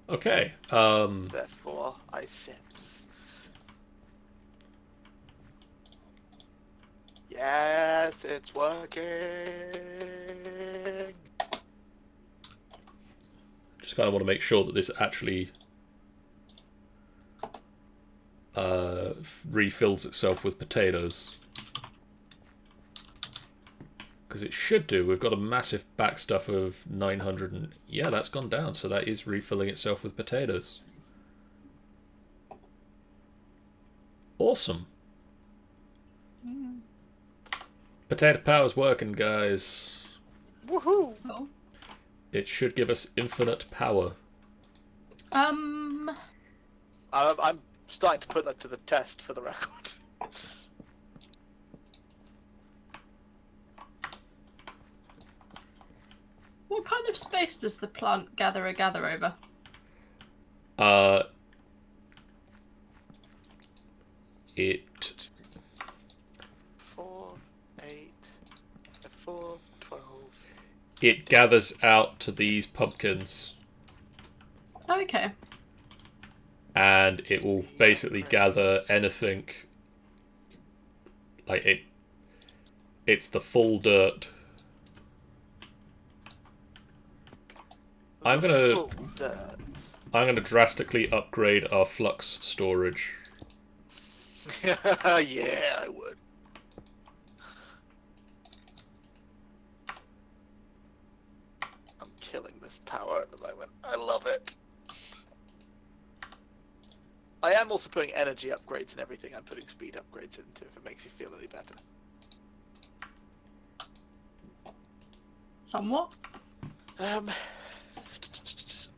Okay. Therefore, I sense. Yes, it's working. Just kind of want to make sure that this actually refills itself with potatoes. Because it should do. We've got a massive back stuff of 900 and... Yeah, that's gone down, so that is refilling itself with potatoes. Awesome. Potato power's working, guys. Woohoo! Cool. It should give us infinite power. I'm starting to put that to the test for the record. What kind of space does the plant gather over? It 4, 8, 4, 12. it gathers out to these pumpkins, Oh, okay. and it will basically gather anything. Like it's the full dirt. I'm Full dirt. gonna drastically upgrade our flux storage. Yeah, I would. I'm killing this power at the moment. I love it. I am also putting energy upgrades and everything. I'm putting speed upgrades into if it makes you feel any better. Somewhat.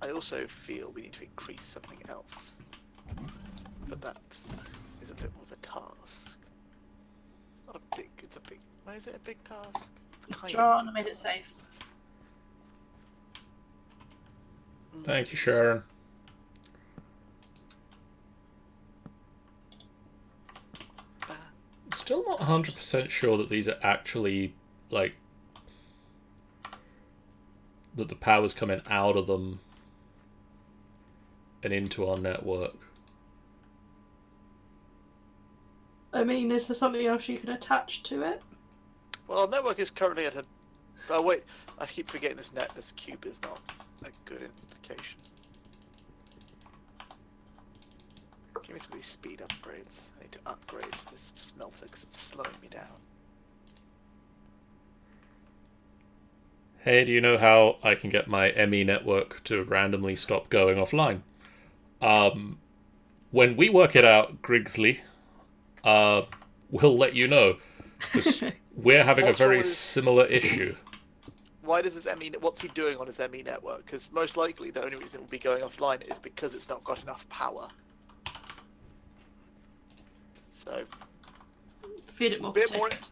I also feel we need to increase something else. But that is a bit more of a task. It's not a big, it's a big, why is it a big task? It's kind John, of I made it safe. Thank you, Sharon. Still not 100% sure that these are actually, like, that the power's coming out of them and into our network. I mean, is there something else you can attach to it? Well, our network is currently at a... Oh wait, I keep forgetting this cube is not a good indication. Give me some of these speed upgrades. I need to upgrade this smelter because it's slowing me down. Hey, do you know how I can get my ME network to randomly stop going offline? When we work it out, Griggsley, we'll let you know. 'Cause we're having a What's wrong very with this? similar issue. Why does this ME... What's he doing on his ME network? Because most likely the only reason it will be going offline is because it's not got enough power. So, Feed it more Bit more- potatoes.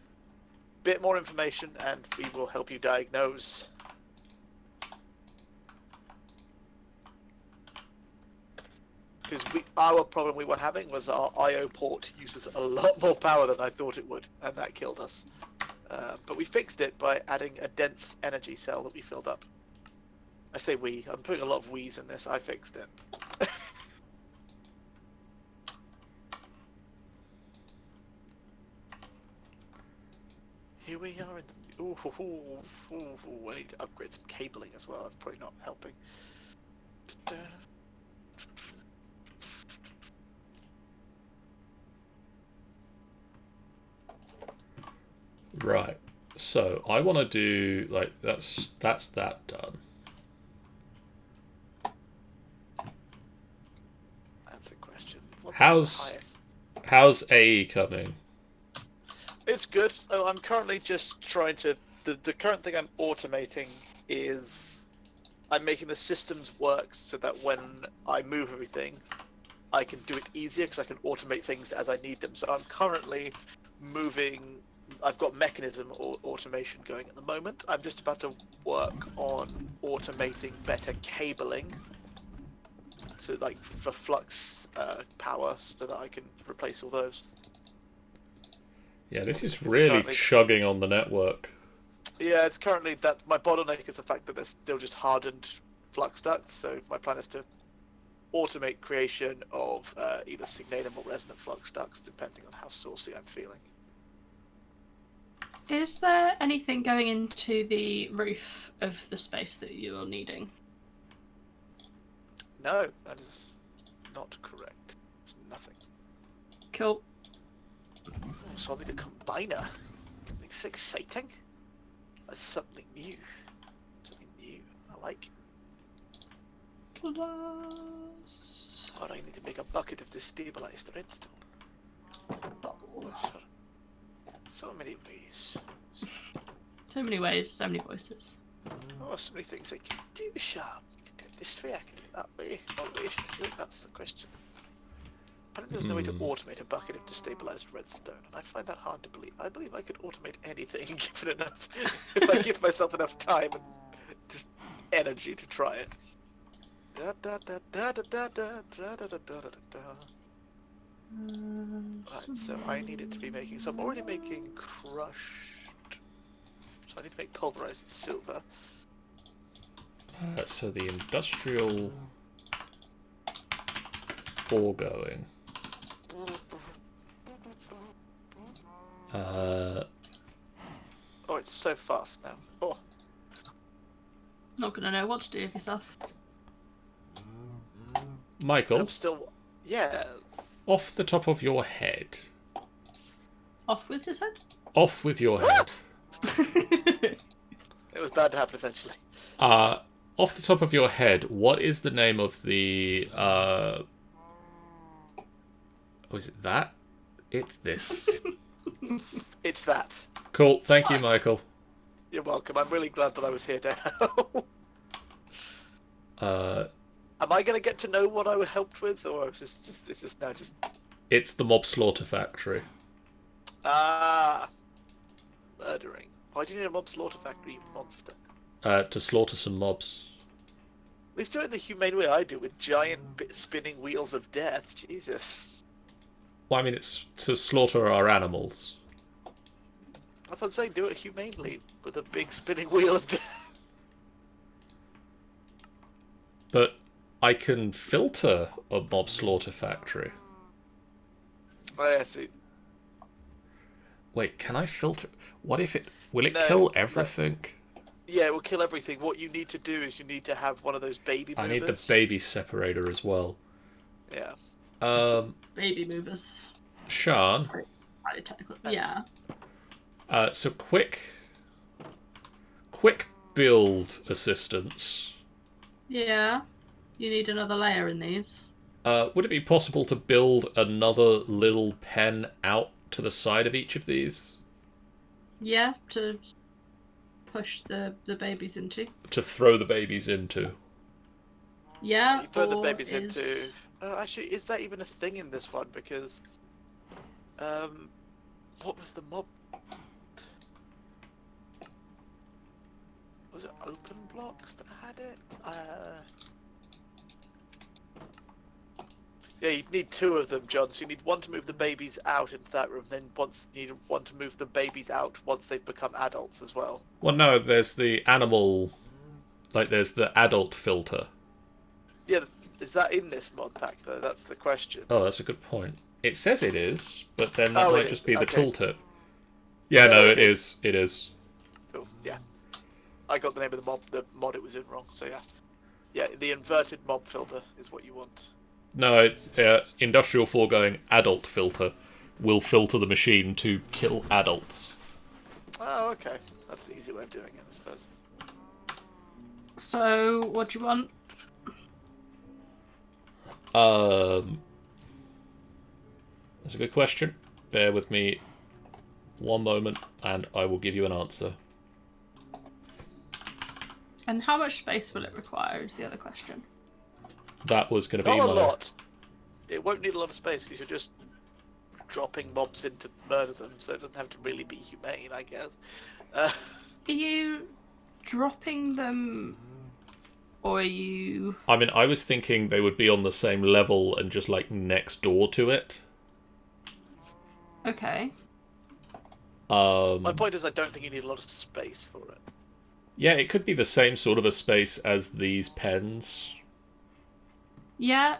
bit more information and we will help you diagnose. Because our problem we were having was our I/O port uses a lot more power than I thought it would, and that killed us. But we fixed it by adding a dense energy cell that we filled up. I say we, I'm putting a lot of we's in this, I fixed it. I need to upgrade some cabling as well. That's probably not helping. Right. So I want to do like that's that done. That's the question. What's How's- the highest? How's AE coming? It's good. So I'm currently just trying to. The current thing I'm automating is I'm making the systems work so that when I move everything, I can do it easier because I can automate things as I need them. So I'm currently moving. I've got mechanism or automation going at the moment. I'm just about to work on automating better cabling. So like for flux power, so that I can replace all those. Yeah, this is It's really currently- chugging on the network. Yeah, it's currently that my bottleneck is the fact that they're still just hardened flux ducts. So my plan is to automate creation of either signatum or resonant flux ducts, depending on how saucy I'm feeling. Is there anything going into the roof of the space that you're needing? No, that is not correct. There's nothing. Cool. Oh, so I need a combiner. It's exciting. That's something new. Something new. I like. Plus... Or I need to make a bucket of destabilized redstone. So many ways. So many ways, so many voices. Oh, so many things I can do, Sham. I can do it this way, I can do it that way. What way should I do it? That's the question. Apparently there's no way to automate a bucket of destabilized redstone, and I find that hard to believe. I believe I could automate anything given enough, if I give myself enough time and just energy to try it. Right, so I need it to be making. So I'm already making crushed. So I need to make pulverized silver. So the industrial foregoing. Oh, it's so fast now. Oh, Not gonna know what to do with yourself. Michael, I'm still. Yeah. off the top of your head. Off with his head? Off with your head. It was bound to happen eventually. Off the top of your head, what is the name of the oh, is it that? It's this. It's that. Cool, thank you, Michael. You're welcome. I'm really glad that I was here to help. Am I going to get to know what I helped with, or is this now just... It's the mob slaughter factory. Murdering. Why do you need a mob slaughter factory, you monster? To slaughter some mobs. At least do it the humane way I do, with giant spinning wheels of death. Jesus. Well, I mean, it's to slaughter our animals. That's what I'm saying, do it humanely, with a big spinning wheel of death. But I can filter a mob slaughter factory. Oh, yeah, see. Wait, can I filter? What if it... Will it No, kill everything? Yeah, it will kill everything. What you need to do is you need to have one of those baby movers. I need the baby separator as well. Yeah. Baby movers. Sean, Highly technical. Yeah. so quick build assistance. Yeah. You need another layer in these. Would it be possible to build another little pen out to the side of each of these? Yeah, to push the babies into. To throw the babies into? Yeah. You throw the or babies is- into... actually, is that even a thing in this one? Because... what was the mob? Was it open blocks that had it? Yeah, you'd need two of them, John. So you need one to move the babies out into that room, then you need one to move the babies out once they've become adults as well. Well, no, there's the animal... Like, there's the adult filter. Yeah, is that in this mod pack, though? That's the question. Oh, that's a good point. It says it is, but then that Oh, might it just is. be the Okay. tooltip. Yeah, No, no, it it is. It is. Cool. Yeah. I got the name of the mod it was in wrong. So yeah. Yeah, the inverted mob filter is what you want. No, it's industrial foregoing adult filter will filter the machine to kill adults. Oh, okay. That's the easy way of doing it, I suppose. So, what do you want? That's a good question. Bear with me one moment, and I will give you an answer. And how much space will it require is the other question. That was going to be Not a my... lot. It won't need a lot of space because you're just dropping mobs in to murder them, so it doesn't have to really be humane, I guess. Are you dropping them, or are you... I mean, I was thinking they would be on the same level and just, like, next door to it. Okay. My point is I don't think you need a lot of space for it. Yeah, it could be the same sort of a space as these pens. Yeah,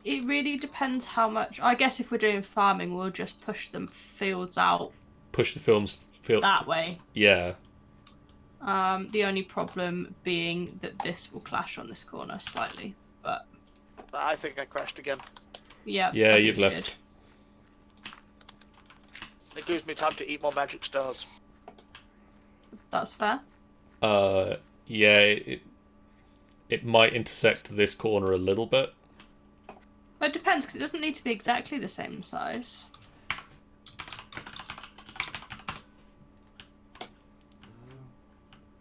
it really depends how much... I guess if we're doing farming, we'll just push them fields out Push the films... that way. Yeah. The only problem being that this will clash on this corner slightly, but... I think I crashed again. Yeah, Yeah, I think you've you left. did. It gives me time to eat more magic stars. That's fair. Yeah, it might intersect this corner a little bit. Well, it depends, because it doesn't need to be exactly the same size.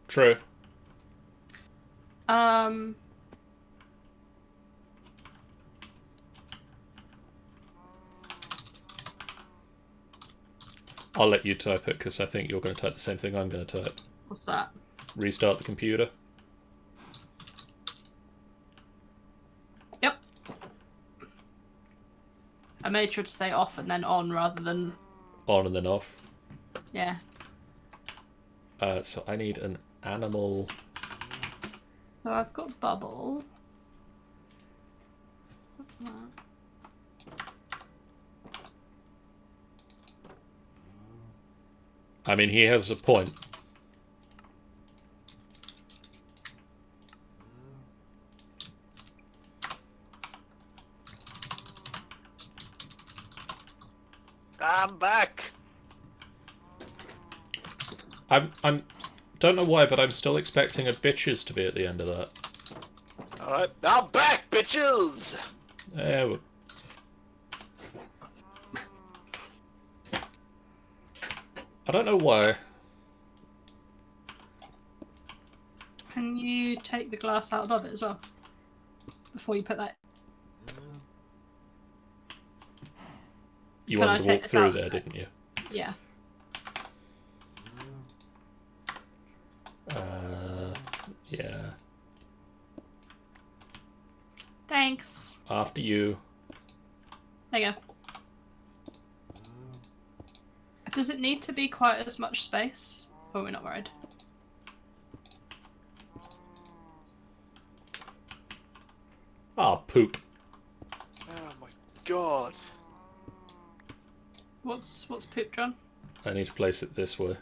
True. I'll let you type it, because I think you're going to type the same thing I'm going to type. What's that? Restart the computer. Yep. I made sure to say off and then on rather than... On and then off. Yeah. So I need an animal... So I've got bubble. I mean, he has a point. I'm back! I'm don't know why, but I'm still expecting a bitches to be at the end of that. Alright, I'm back, bitches! There we... I don't know why. Can you take the glass out above it as well? Before you put that... You Can I wanted to take walk this through out there, a sec? didn't you? Yeah. Yeah. Thanks. After you. There you go. Does it need to be quite as much space? Or we're not worried? Ah, poop. Oh my god. What's poop, John? I need to place it this way.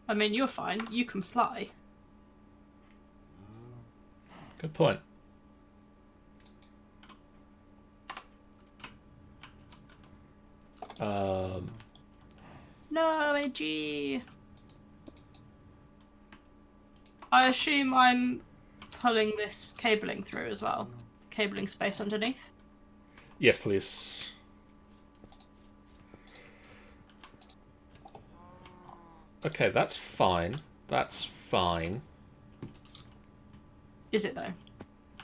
I mean, you're fine. You can fly. Good point. No, AG. I assume I'm pulling this cabling through as well. Cabling space underneath. Yes, please. Okay, that's fine. That's fine. Is it though?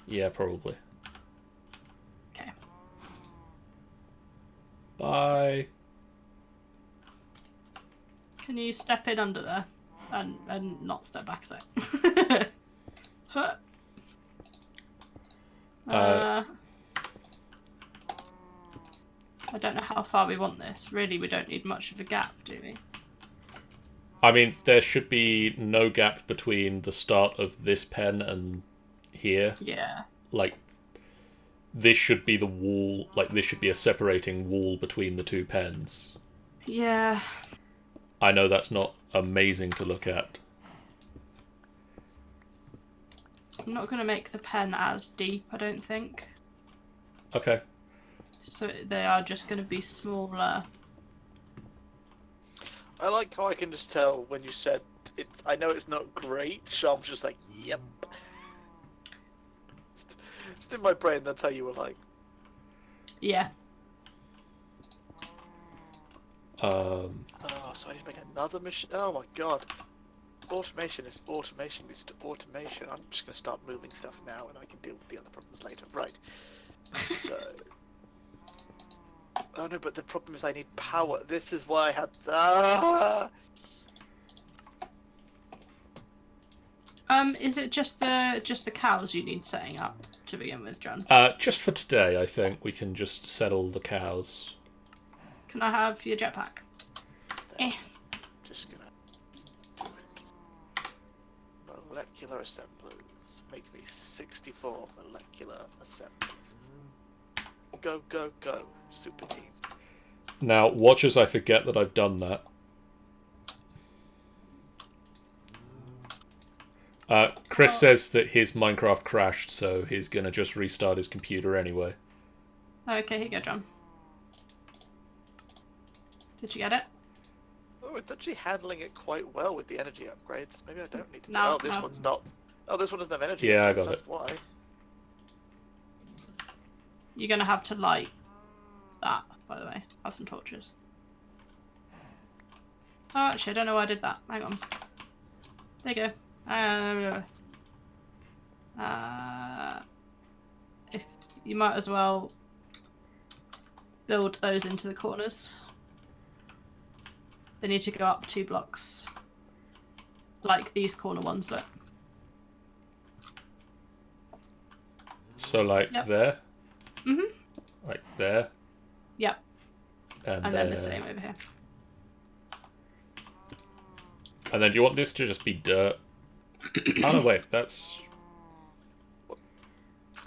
Yeah, probably. Okay. Bye. Can you step in under there and not step back a sec? Huh. I don't know how far we want this. Really, we don't need much of a gap, do we? I mean, there should be no gap between the start of this pen and here. Yeah. Like, this should be the wall, like this should be a separating wall between the two pens. Yeah. I know that's not amazing to look at. I'm not going to make the pen as deep, I don't think. Okay. So they are just going to be smaller. I like how I can just tell when you said it's. I know it's not great. Sham's just like, yep. Just in my brain, that's how you were like. Yeah. Oh, so I need to make another machine. Oh my god. Automation is automation leads to automation. I'm just gonna start moving stuff now, and I can deal with the other problems later. Right. So. Oh no, but the problem is I need power. This is why I had. Is it just the cows you need setting up to begin with, John? Just for today, I think we can just settle the cows. Can I have your jetpack? Eh. Just gonna do it. Molecular assemblers. Make me 64 molecular assemblers. Go, go, go, super team. Now, watch as I forget that I've done that. Chris says that his Minecraft crashed, so he's gonna just restart his computer anyway. Okay, here you go, John. Did you get it? Oh, it's actually handling it quite well with the energy upgrades. Maybe I don't need to. No, Oh, this no. one's not. Oh, this one doesn't have energy. Yeah, I upgrades, got that's it. why. You're going to have to light that, by the way. Have some torches. Oh, actually, I don't know why I did that. Hang on. There you go. If you might as well build those into the corners. They need to go up 2 blocks. Like these corner ones, look. So, like, Yep. there? Mhm. Like, there? Yep. And And there. then the same over here. And then do you want this to just be dirt? Oh, no, wait, that's...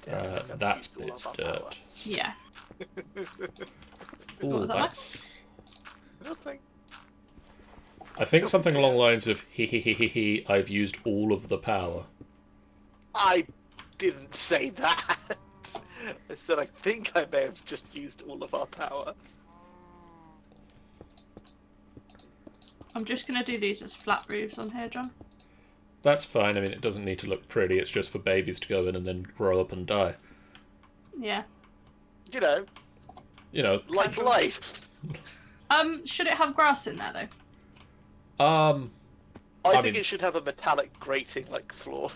Damn, I think I've that's used all bits of our dirt. power. Yeah. Ooh, was that like? that's... Nothing. I think something along the lines of, he, I've used all of the power. I didn't say that. I said I think I may have just used all of our power. I'm just going to do these as flat roofs on here, John. That's fine, I mean, it doesn't need to look pretty, it's just for babies to go in and then grow up and die. Yeah. You know, You know, like Casual. life. Should it have grass in there, though? I I think mean- it should have a metallic grating like floor.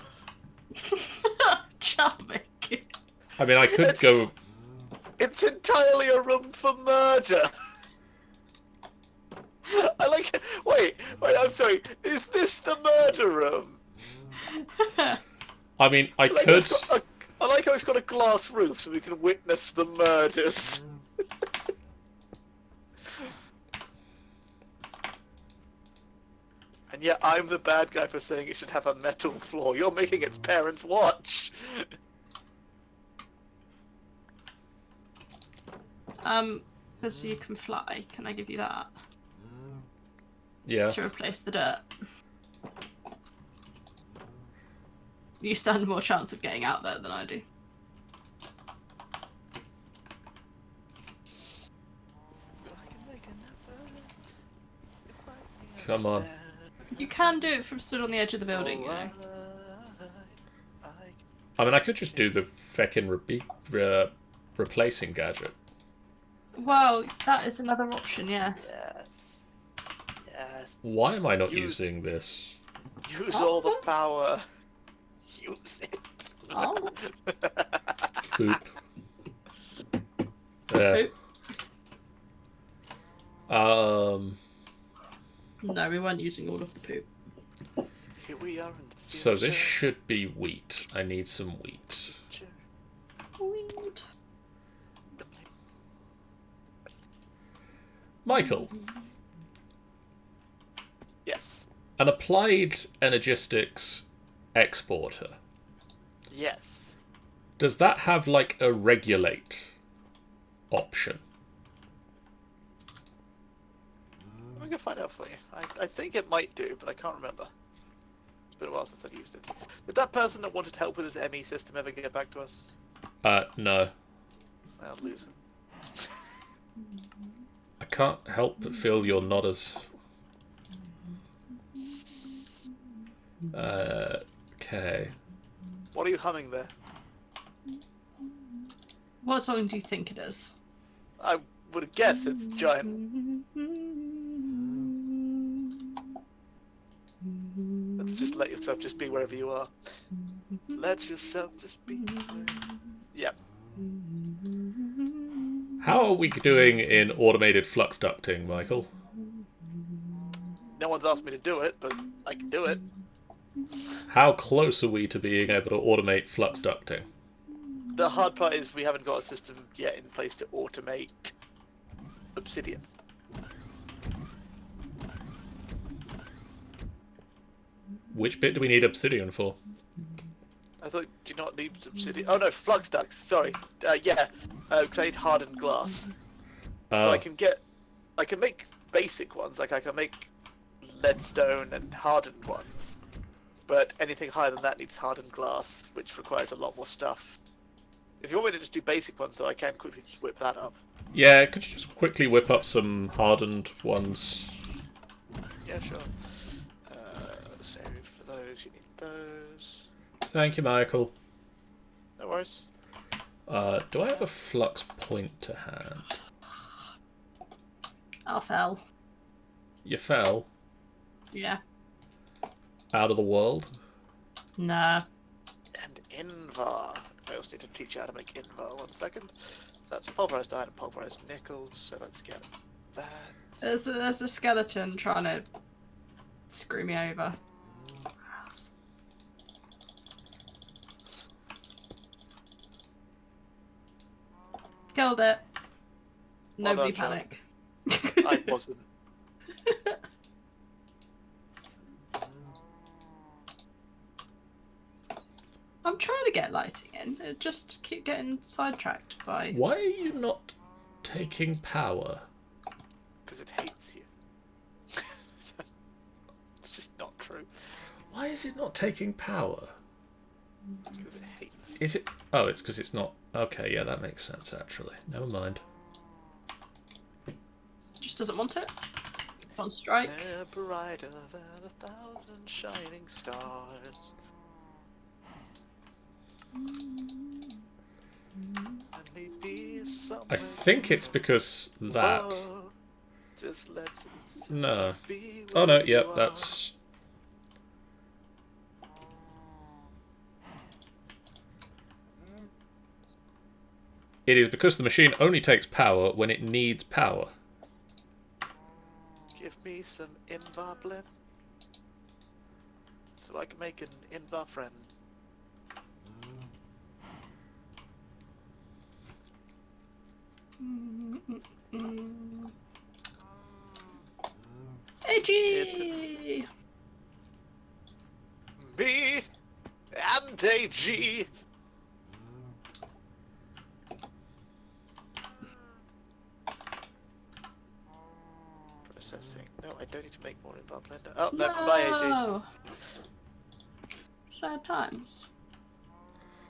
Charming. I mean, I could It's- go... It's entirely a room for murder. I like it. Wait, I'm sorry. Is this the murder room? I mean, I Like could... I like how it's got a glass roof so we can witness the murders. And yet I'm the bad guy for saying it should have a metal floor. You're making its parents watch. Because you can fly. Can I give you that Yeah. to replace the dirt? You stand more chance of getting out there than I do. I can make an effort if I Come on. understand. You can do it from stood on the edge of the building, you know. I mean, I could just do the feckin' replacing gadget. Well, that is another option, yeah. Yes. Yes. Why am I not Use- using this? Use all the power. Use it. Oh. Poop. There. Poop. No, we weren't using all of the poop. Here we are in the future. So this should be wheat. I need some wheat. Weed. Michael, Yes. an applied energistics exporter. Yes. Does that have, like, a regulate option? We can find out for you. I think it might do, but I can't remember. It's been a while since I've used it. Did that person that wanted help with his ME system ever get back to us? No. I'll lose him. I can't help but feel you're not as... okay. What are you humming there? What song do you think it is? I would guess it's Giant. Let's just let yourself just be wherever you are. Let yourself just be. Yep. How are we doing in automated flux ducting, Michael? No one's asked me to do it, but I can do it. How close are we to being able to automate flux ducting? The hard part is we haven't got a system yet in place to automate Obsidian. Which bit do we need obsidian for? I thought, do you not need Obsidian? Oh no, flux ducts, sorry. Yeah, because I need hardened glass. So I can make basic ones, like I can make leadstone and hardened ones. But anything higher than that needs hardened glass, which requires a lot more stuff. If you want me to just do basic ones, though, I can quickly just whip that up. Yeah, could you just quickly whip up some hardened ones? Yeah, sure. So for those, you need those. Thank you, Michael. No worries. Do I have a flux point to hand? I fell. You fell? Yeah. Out of the world? Nah. And Invar. I also need to teach you how to make Invar. 1 second. So that's pulverized iron and pulverized nickels. So let's get that. There's a skeleton trying to screw me over. Killed it. Well Nobody done, panic. I wasn't. I'm trying to get lighting in. I just keep getting sidetracked by... Why are you not taking power? Because it hates you. It's just not true. Why is it not taking power? Because it hates you. Is it... Oh, it's because it's not... Okay, yeah, that makes sense, actually. Never mind. Just doesn't want it. On strike. They're brighter than 1,000 shining stars. I think it's because that... Oh, just let us No. just be Oh no, where you yep, are. that's... It is because the machine only takes power when it needs power. Give me some Invar blend, so I can make an Invar friend. Edgy! Me and AG. Processing. No, I don't need to make more Invar blender. Oh, no, goodbye, AG. No! Sad times.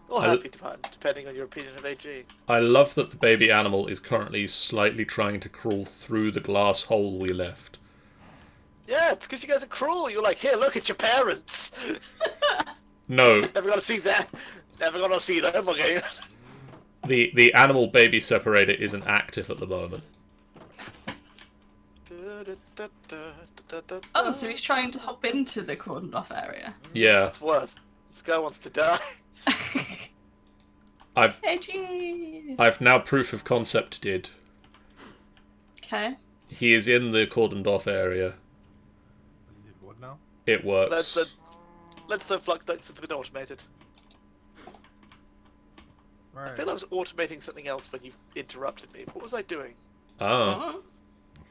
Or I- happy times, depending on your opinion of AG. I love that the baby animal is currently slightly trying to crawl through the glass hole we left. Yeah, it's because you guys are cruel. You're like, here, look at your parents. No, Never gonna see that. Never gonna see them again. the animal baby separator isn't active at the moment. Oh, so he's trying to hop into the cordoned off area. Yeah, That's worse. This guy wants to die. Edgy! I've now proof of concept did. Okay. He is in the cordoned off area. You did what now? It works. Let's flux ducts have been automated. Right. I feel I was automating something else when you interrupted me. What was I doing? Oh.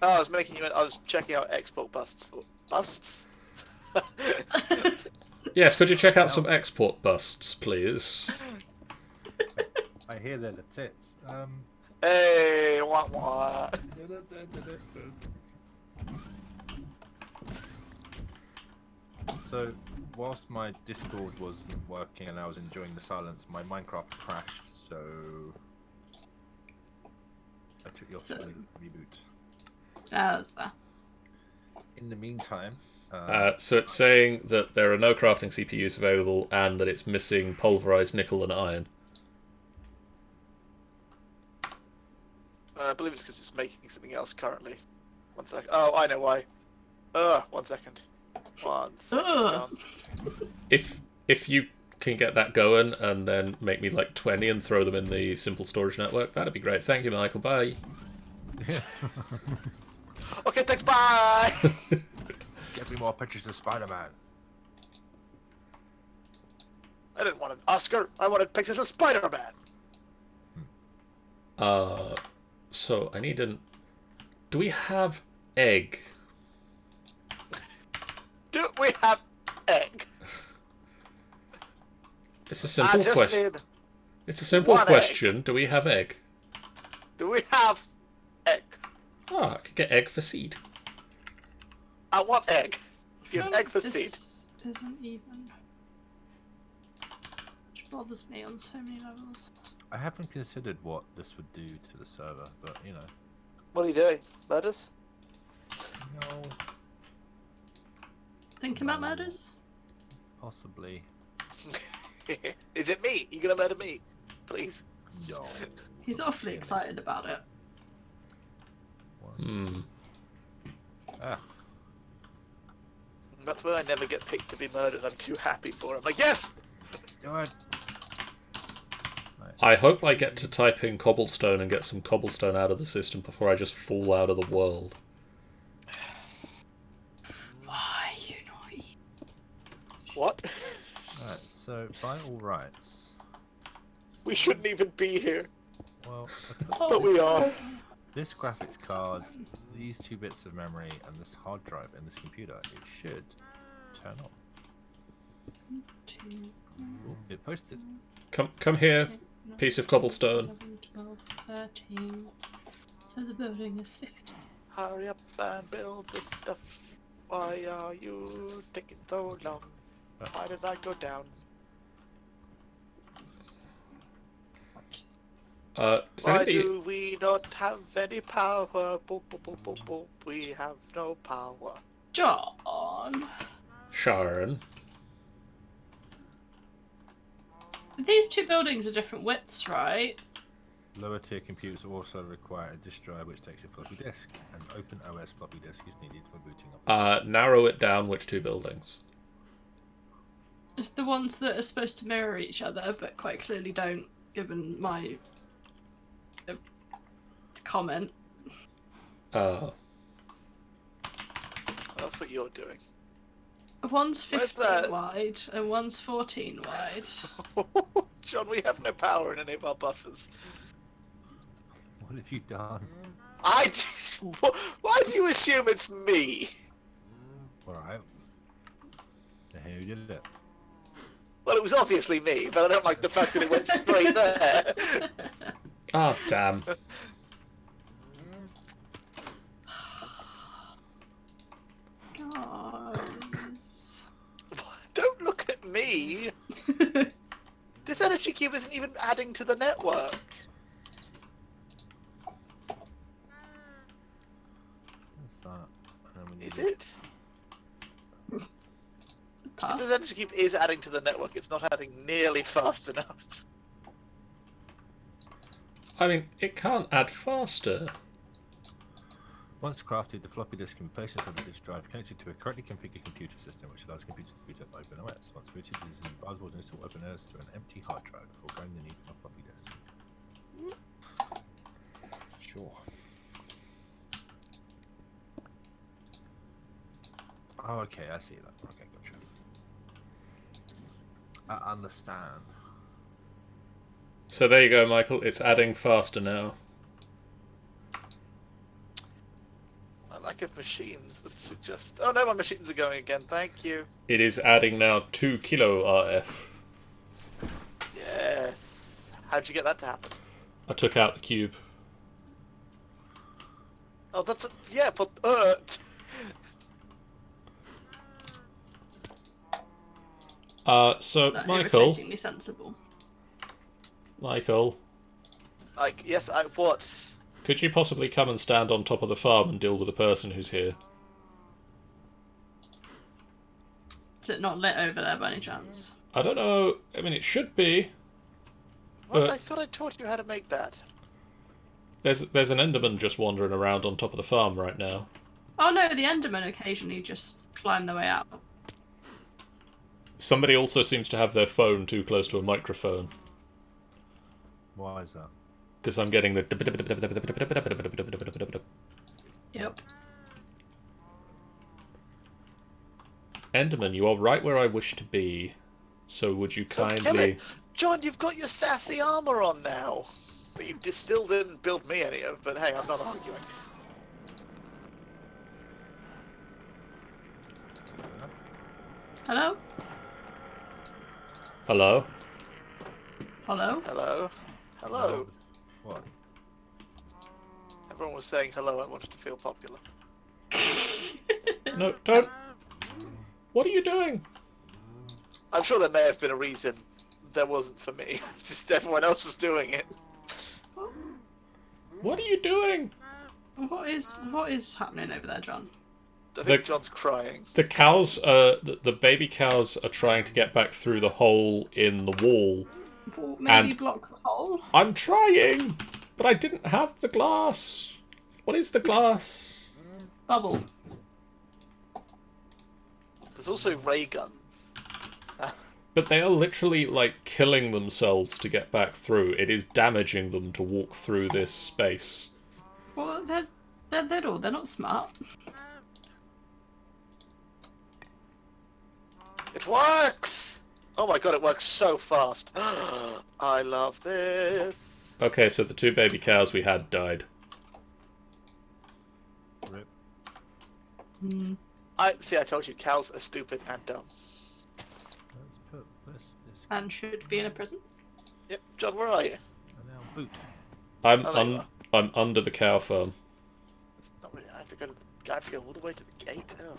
Oh, I was I was checking out export busts. Busts? Yes, could you check out some export busts, please? I hear they're the tits. Hey, wah. So, whilst my Discord wasn't working and I was enjoying the silence, my Minecraft crashed, so I took your reboot. That's fair. In the meantime, So it's saying that there are no crafting CPUs available and that it's missing pulverized nickel and iron. I believe it's because it's making something else currently. 1 sec. Oh, I know why. 1 second. 1 second, John. If you can get that going and then make me like 20 and throw them in the simple storage network, that'd be great. Thank you, Michael. Bye. Okay, thanks, bye! get me more pictures of Spider-Man. I didn't want an Oscar, I wanted pictures of Spider-Man! So I need an... Do we have egg? Do we have egg? It's a simple question. It's a simple question. Do we have egg? Do we have egg? Oh, I could get egg for seed. I want egg. Give egg for seed. This isn't even. Which bothers me on so many levels. I haven't considered what this would do to the server, but you know. What are you doing? Murders? No. Thinking about murders? Possibly. Is it me? You gonna murder me? Please. No. He's awfully excited about it. Ah. That's why I never get picked to be murdered. I'm too happy for it. I'm like, yes! Do it. I hope I get to type in cobblestone and get some cobblestone out of the system before I just fall out of the world. Why you naughty? What? Alright, so by all rights. We shouldn't even be here. Well, But we are. this graphics card, these 2 bits of memory, and this hard drive in this computer, it should turn on. Oh, it posted. Come here, piece of cobblestone. 11, 12, 13. So the building is 50. Hurry up and build this stuff. Why are you taking so long? Why did I go down? Does Why anybody... do we not have any power? Boop, boop, boop, boop, boop. We have no power. John. Sharon. These 2 buildings are different widths, right? Lower tier computers also require a disk drive which takes a floppy disk, and open OS floppy disk is needed for booting up. Narrow it down, which 2 buildings? It's the ones that are supposed to mirror each other, but quite clearly don't, given my comment. That's what you're doing. One's Where's 15 that? wide and one's 14 wide. John, we have no power in any of our buffers. What have you done? Why do you assume it's me? Alright. Who did it? Well, it was obviously me, but I don't like the fact that it went straight there. Ah, damn. Guys. Don't look at me. This energy cube isn't even adding to the network. What's that? And then we Is need- it? Pass. This energy cube is adding to the network. It's not adding nearly fast enough. I mean, it can't add faster. Once crafted, the floppy disk can be placed inside the disk drive connected to a correctly configured computer system, which allows computers to boot up OpenOS. Once booted, it is advisable to install OpenOS to an empty hard drive, foregoing the need for a floppy disk. Sure. Oh, okay, I see that. Okay, gotcha. I understand. So there you go, Michael. It's adding faster now. My lack of machines would suggest... Oh no, my machines are going again. Thank you. It is adding now 2 kilo RF. Yes. How'd you get that to happen? I took out the cube. Oh, that's a... Yeah, but... So, That Michael... irritatingly sensible. Michael... Like, yes, what? Could you possibly come and stand on top of the farm and deal with the person who's here? Is it not lit over there by any chance? I don't know. I mean, it should be. What? But I thought I taught you how to make that. there's an Enderman just wandering around on top of the farm right now. Oh no, the Endermen occasionally just climb their way out. Somebody also seems to have their phone too close to a microphone. Why is that? Because I'm getting the... Yep. Enderman, you are right where I wish to be. So would you So kill kindly... it. John, you've got your sassy armor on now. But you still didn't build me any of, but hey, I'm not arguing. Hello? Hello? Hello? Hello? Hello? What? Everyone was saying hello, I wanted to feel popular. No, don't... What are you doing? I'm sure there may have been a reason there wasn't for me. Just everyone else was doing it. What are you doing? What is happening over there, John? I think John's crying. The cows, the baby cows are trying to get back through the hole in the wall. Well, maybe And- block the hole? I'm trying, but I didn't have the glass. What is the glass? Bubble. There's also ray guns. But they are literally, like, killing themselves to get back through. It is damaging them to walk through this space. Well, they're little. They're not smart. It works! Oh my god, it works so fast. I love this. Okay, so the two baby cows we had died. Rip. I told you, cows are stupid and dumb. Let's put this And should be in a prison. Yep, John, where are you? and now boot. I'm Oh, there you are. I'm under the cow farm. It's not really, I have to go to the, I have to go all the way to the gate. Oh,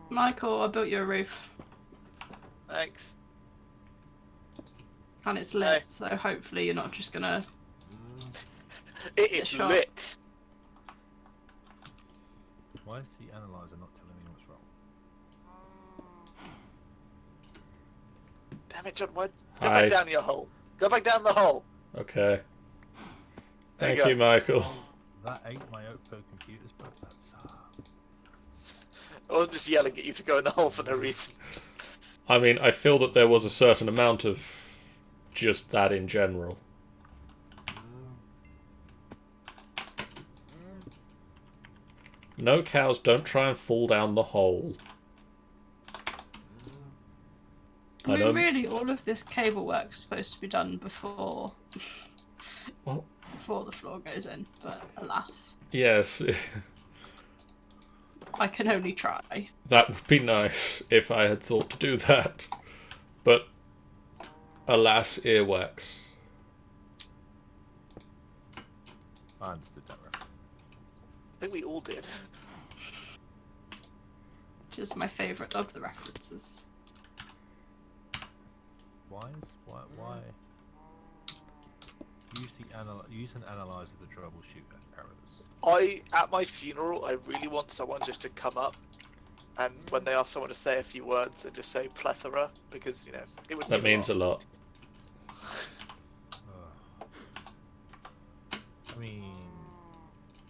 Michael, I built you a roof. thanks. And it's lit, so hopefully you're not just gonna... It is Sure. lit. Why is the analyzer not telling me what's wrong? Damn it, John, why? Go Hi. back down your hole. Go back down the hole. Okay. There you Thank you, Michael. That ate my Oppo computers, but that's I wasn't just yelling at you to go in the hole for no reason. I mean, I feel that there was a certain amount of just that in general. No cows, don't try and fall down the hole. I I know- mean, really, all of this cable work's supposed to be done before... Well- before the floor goes in, but alas. Yes, I can only try. that would be nice if I had thought to do that. But, alas, earwax. I understood that right. I think we all did. Which is my favourite of the references. Why? Use an analyzer to troubleshoot errors. At my funeral, I really want someone just to come up and when they ask someone to say a few words and just say plethora, because, you know, it would That mean means a lot. I mean,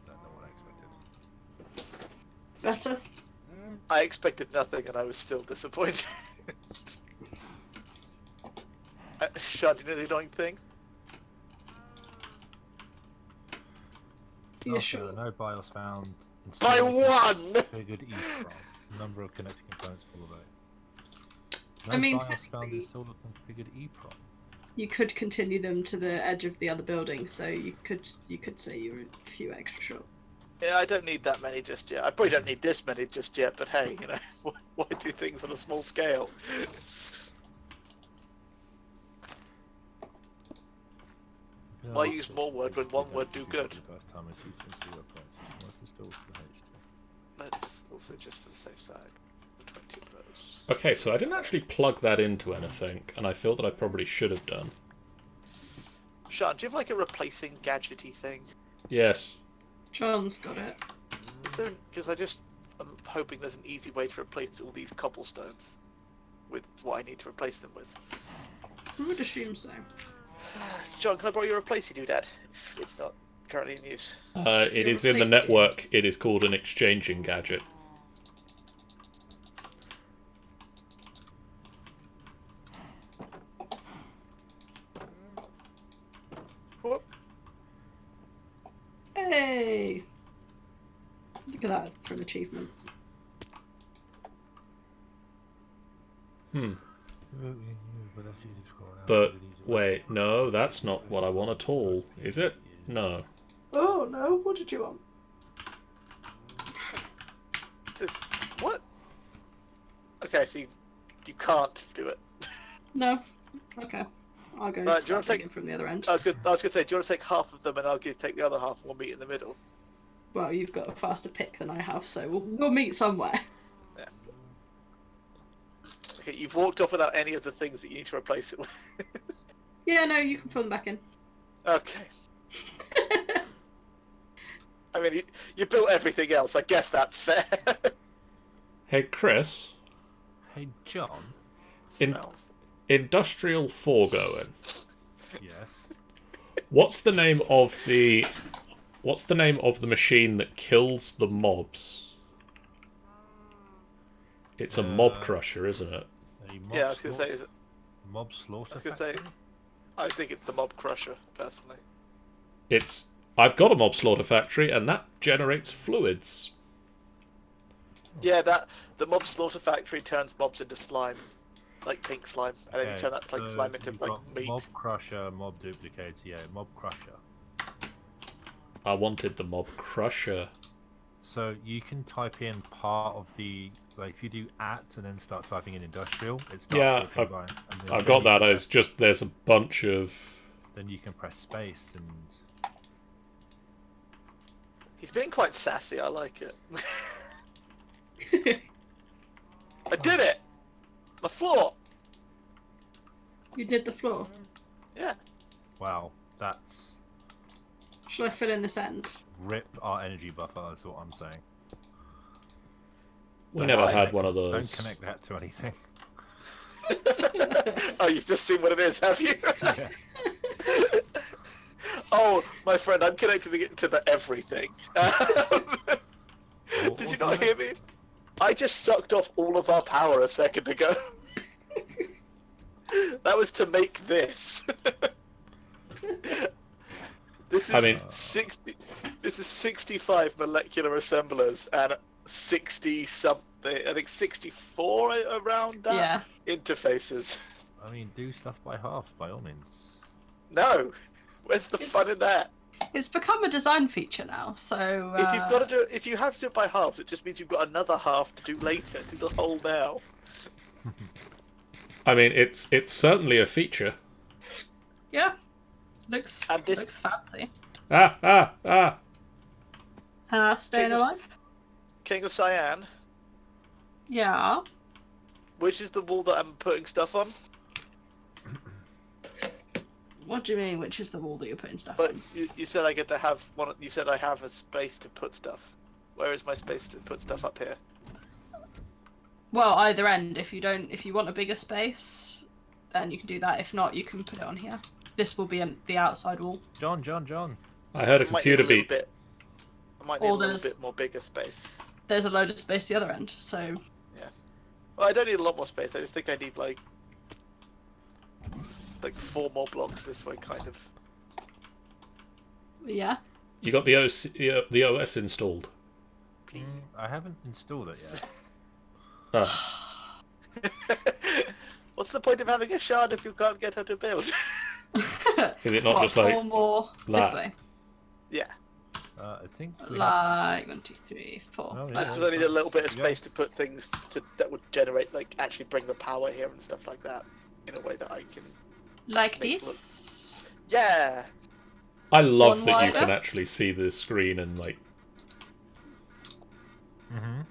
don't know what I expected. Better? I expected nothing and I was still disappointed. Sean, do you know the annoying thing? Yeah, Also, sure. no BIOS found. By installed one! Configured EEPROM. Number of connected components full of A. No I mean, BIOS found technically- installed a configured EEPROM. You could continue them to the edge of the other building, so you could say you were a few extra short. Yeah, I don't need that many just yet. I probably don't need this many just yet, but hey, you know, why do things on a small scale? Why use more word when one word do good? First time it's used in zero prices. What's this also H2? Let's also, just for the safe side, the 20 of those. Okay, so I didn't actually plug that into anything, and I feel that I probably should have done. Sean, do you have like a replacing gadgety thing? Yes. John's got it. Is there? Because I'm hoping there's an easy way to replace all these cobblestones with what I need to replace them with. I would assume so. John, can I borrow your replacey doodad? If it's not currently in use. It is in the replaced it. network. It is called an exchanging gadget. Whoop. Hey! Look at that for an achievement. But that's easy to scroll down. But wait, no, that's not what I want at all, is it? No. Oh no, what did you want? This what? Okay, so you can't do it. No. Okay. I'll go Right, do you want start to take- digging from the other end. I was gonna say, do you want to take half of them and I'll take the other half and we'll meet in the middle? Well, you've got a faster pick than I have, so we'll meet somewhere. Yeah. Okay, you've walked off without any of the things that you need to replace it with. Yeah, no, you can fill them back in. Okay. I mean, you built everything else. I guess that's fair. Hey, Chris. Hey, John. Smells. Industrial foregoing. Yes. What's the name of the machine that kills the mobs? It's a mob crusher, isn't it? Yeah, I was gonna say, is it? Mob slaughter. I was gonna say, factory? I think it's the mob crusher, personally. I've got a mob slaughter factory, and that generates fluids. Yeah, the mob slaughter factory turns mobs into slime, like pink slime, and then you Okay, turn that pink so slime into you've like got meat. Mob crusher, mob duplicator. Yeah, mob crusher. I wanted the mob crusher. So you can type in part of the if you do at and then start typing in industrial, it starts Yeah, filtering by. And then I've got you that. can It's press- just there's a bunch of. Then you can press space and. He's being quite sassy. I like it. I did it. My floor. You did the floor. Yeah. Wow, that's Shall I fill in this end? rip our energy buffer. That's what I'm saying. We never I- had one of Don't those. connect that to anything. Oh, you've just seen what it is, have you? Yeah. Oh, my friend, I'm connecting it to the everything. Did you not hear me? I just sucked off all of our power a second ago. That was to make this. This is I mean- 60. This is 65 molecular assemblers and 60 something. I think 64 around that Yeah. interfaces. I mean, do stuff by halves by all means. No, where's the fun in that? It's become a design feature now, so If you've got to do, if you have to do it by halves, it just means you've got another half to do later. Do the whole now. I mean, it's certainly a feature. yeah, looks And this- looks fancy. Ah! Staying King of- alive? King of Cyan, Yeah. which is the wall that I'm putting stuff on. What do you mean? Which is the wall that you're putting stuff But on? you said I get to have one. You said I have a space to put stuff. Where is my space to put stuff up here? Well, either end. If you want a bigger space, then you can do that. If not, you can put it on here. This will be the outside wall. John. I heard a I might need computer a little beep. bit. I might need Or a little there's- bit more bigger space. There's a load of space the other end, so Well, I don't need a lot more space. I just think I need like 4 more blocks this way, kind of. yeah. You got the OS installed. I haven't installed it yet. Ah, What's the point of having a shard if you can't get her to build? is it not What, just like 4 more that? this way? Yeah, I think we have... Like 1, 2, 3, 4. Oh, yeah. just because I need a little bit of Yeah. space to put things that would generate, like, actually bring the power here and stuff like that, in a way that I can. Like Make this? Yeah. I love One that you wider? can actually see the screen and, like, Mm-hmm.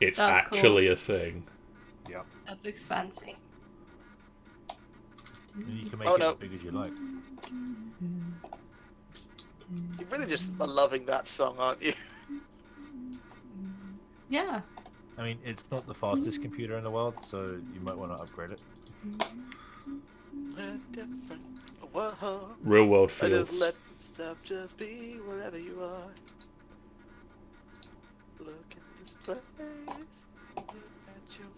it's That's cool. actually a thing. Yep. That looks fancy. And you can make Oh, it no. as big as you like. You're really just loving that song, aren't you? Yeah. I mean, it's not the fastest computer in the world, so you might want to upgrade it. A different world. Real world I just feels. let stuff just be wherever you are. Look at this place. Look at your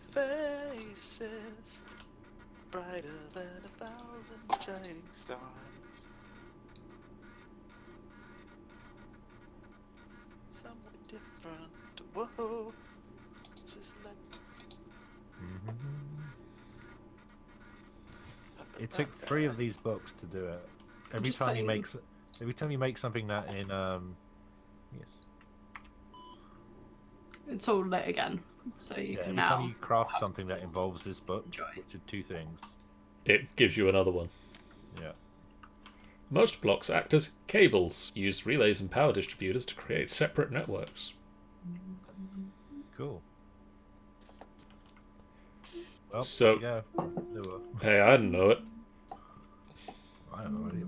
faces. Brighter than 1,000 shining stars. Somewhere different. Whoa. Just let. It took 3 of these books to do it. Every Just time you playing. make something that in yes. It's all lit again, so you Yeah, can every now. time you craft something that involves this book, Enjoy. which are 2 things. It gives you another one. Yeah. Most blocks act as cables, use relays and power distributors to create separate networks. Cool. Well, So- there you go. There were. Hey, I didn't know it. I don't know either.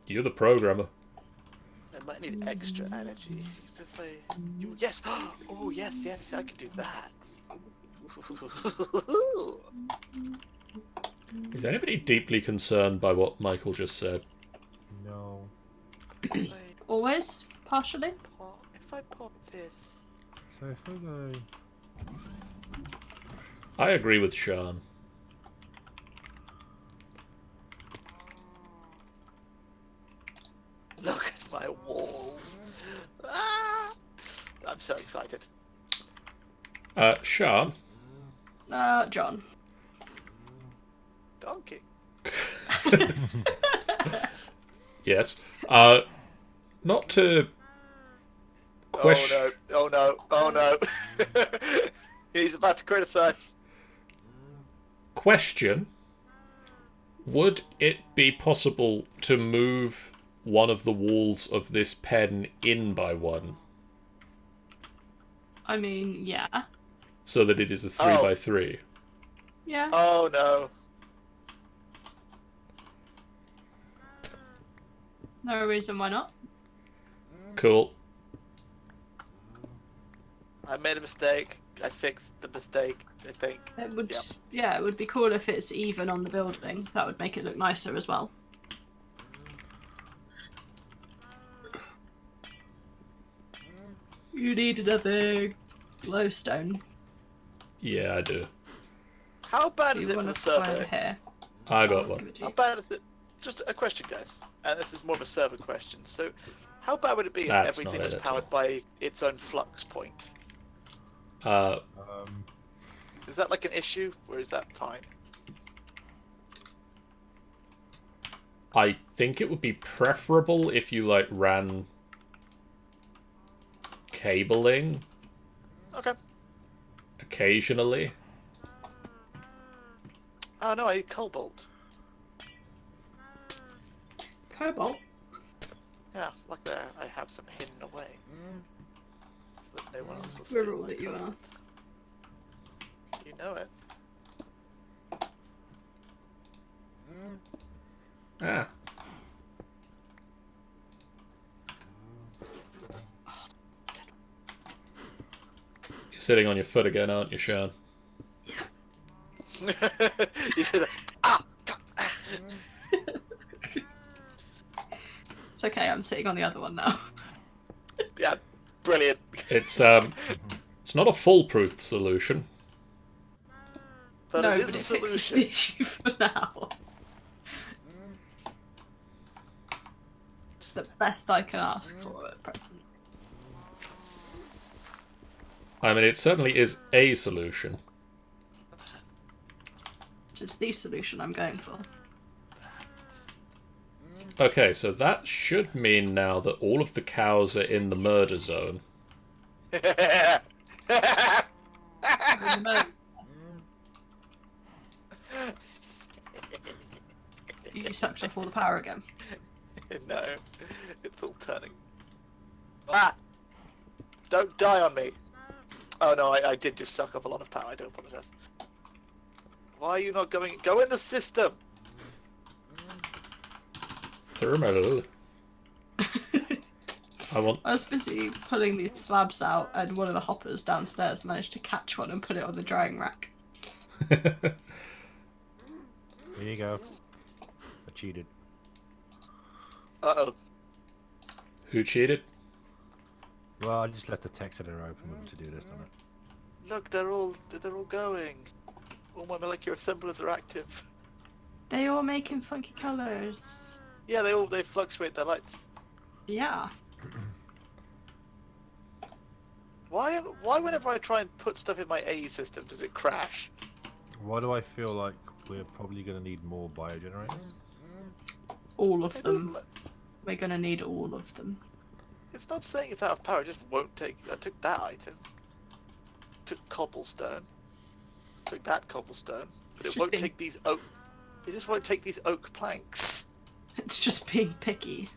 You're the programmer. I might need extra energy. So if I. Yes! Oh, yes, I can do that. Is anybody deeply concerned by what Michael just said? No. Always, partially. If I pop this. So if we go. I agree with Sean. Look at my walls. Ah! I'm so excited. Sean, John. Donkey. yes. Not to question. Oh no. He's about to criticize. Question: would it be possible to move one of the walls of this pen in by one, I mean, yeah. so that it is a 3x3? Yeah. Oh no. No reason why not. Cool. I made a mistake. I fixed the mistake, I think. It would, Yep. yeah, it would be cool if it's even on the building. That would make it look nicer as well. You need another glowstone. Yeah, I do. How bad is You it for want the to fly over server? here? I got I'll one. give it to How you. bad is it? Just a question, guys. And this is more of a server question. So, how bad would it be if That's everything not was it at powered all. by its own flux point? Uh, Is that like an issue, or is that fine? I think it would be preferable if you, like, ran cabling Okay. occasionally. Oh no, I need cobalt. Cobalt. Yeah, like that. I have some hidden away. So that no one else will Squirrel steal my that you are. cobalt. You know it. Ah. You're sitting on your foot again, aren't you, Sean? You said that. Ah! God, ah. It's okay, I'm sitting on the other one now. Yeah, brilliant. It's not a foolproof solution. But no, it is but a it fixes solution. the issue for now. It's the best I can ask for at present. I mean, it certainly is a solution. Which is the solution I'm going for. Okay, so that should mean now that all of the cows are in the murder zone. Who knows? You sucked off off all the power again? No, it's all turning. Ah! Don't die on me. Oh no, I did just suck off a lot of power. I do apologise. Why are you not going? Go in the system. Thermal. I was busy pulling these slabs out, and one of the hoppers downstairs managed to catch one and put it on the drying rack. Here you go. I cheated. Uh-oh. Who cheated? Well, I just left the text editor open with a to-do list on it. Look, they're all going. All my molecular assemblers are active. They all making funky colours. Yeah, they fluctuate their lights. Yeah. Why whenever I try and put stuff in my AE system does it crash? Why do I feel like we're probably going to need more biogenerators? All of them. We're gonna need all of them. It's not saying it's out of power, it just won't take. I took that item. Took cobblestone. Took that cobblestone. But it won't take these oak. It just won't take these oak planks. It's just being picky.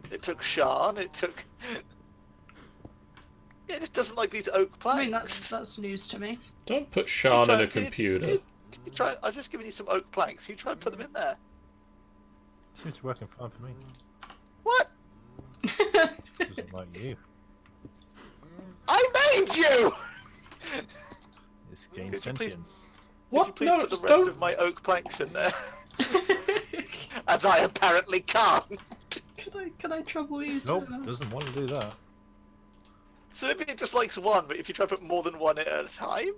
It took Shan, it took. Yeah, it just doesn't like these oak planks. I mean, that's news to me. Don't put Sean in a computer. Can you try? I've just given you some oak planks. Can you try and put them in there? Seems working fine for me. What? Doesn't like you. I made you! It's gained Could you please- sentience. What? Could you please No, put the rest don't. of my oak planks in there? As I apparently can't. Can I trouble you? Nope, doesn't want to do that. So maybe it just likes one, but if you try to put more than one at a time?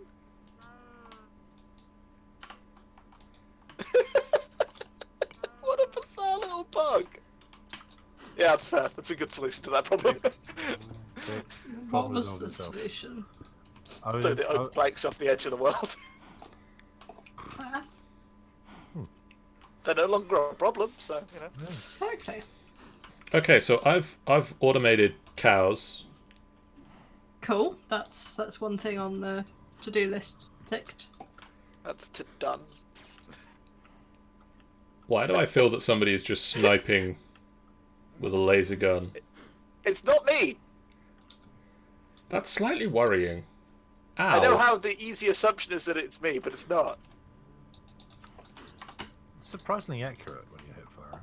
What a bizarre little bug. Yeah, that's fair. That's a good solution to that problem. What was the solution? Throw the oak planks off the edge of the world. Fair. They're no longer a problem, so, you know. Okay. Okay, so I've automated cows. Cool. That's one thing on the to-do list ticked. That's done. Why do I feel that somebody is just sniping with a laser gun? It's not me! That's slightly worrying. Ow. I know how the easy assumption is that it's me, but it's not. Surprisingly accurate when you hit fire.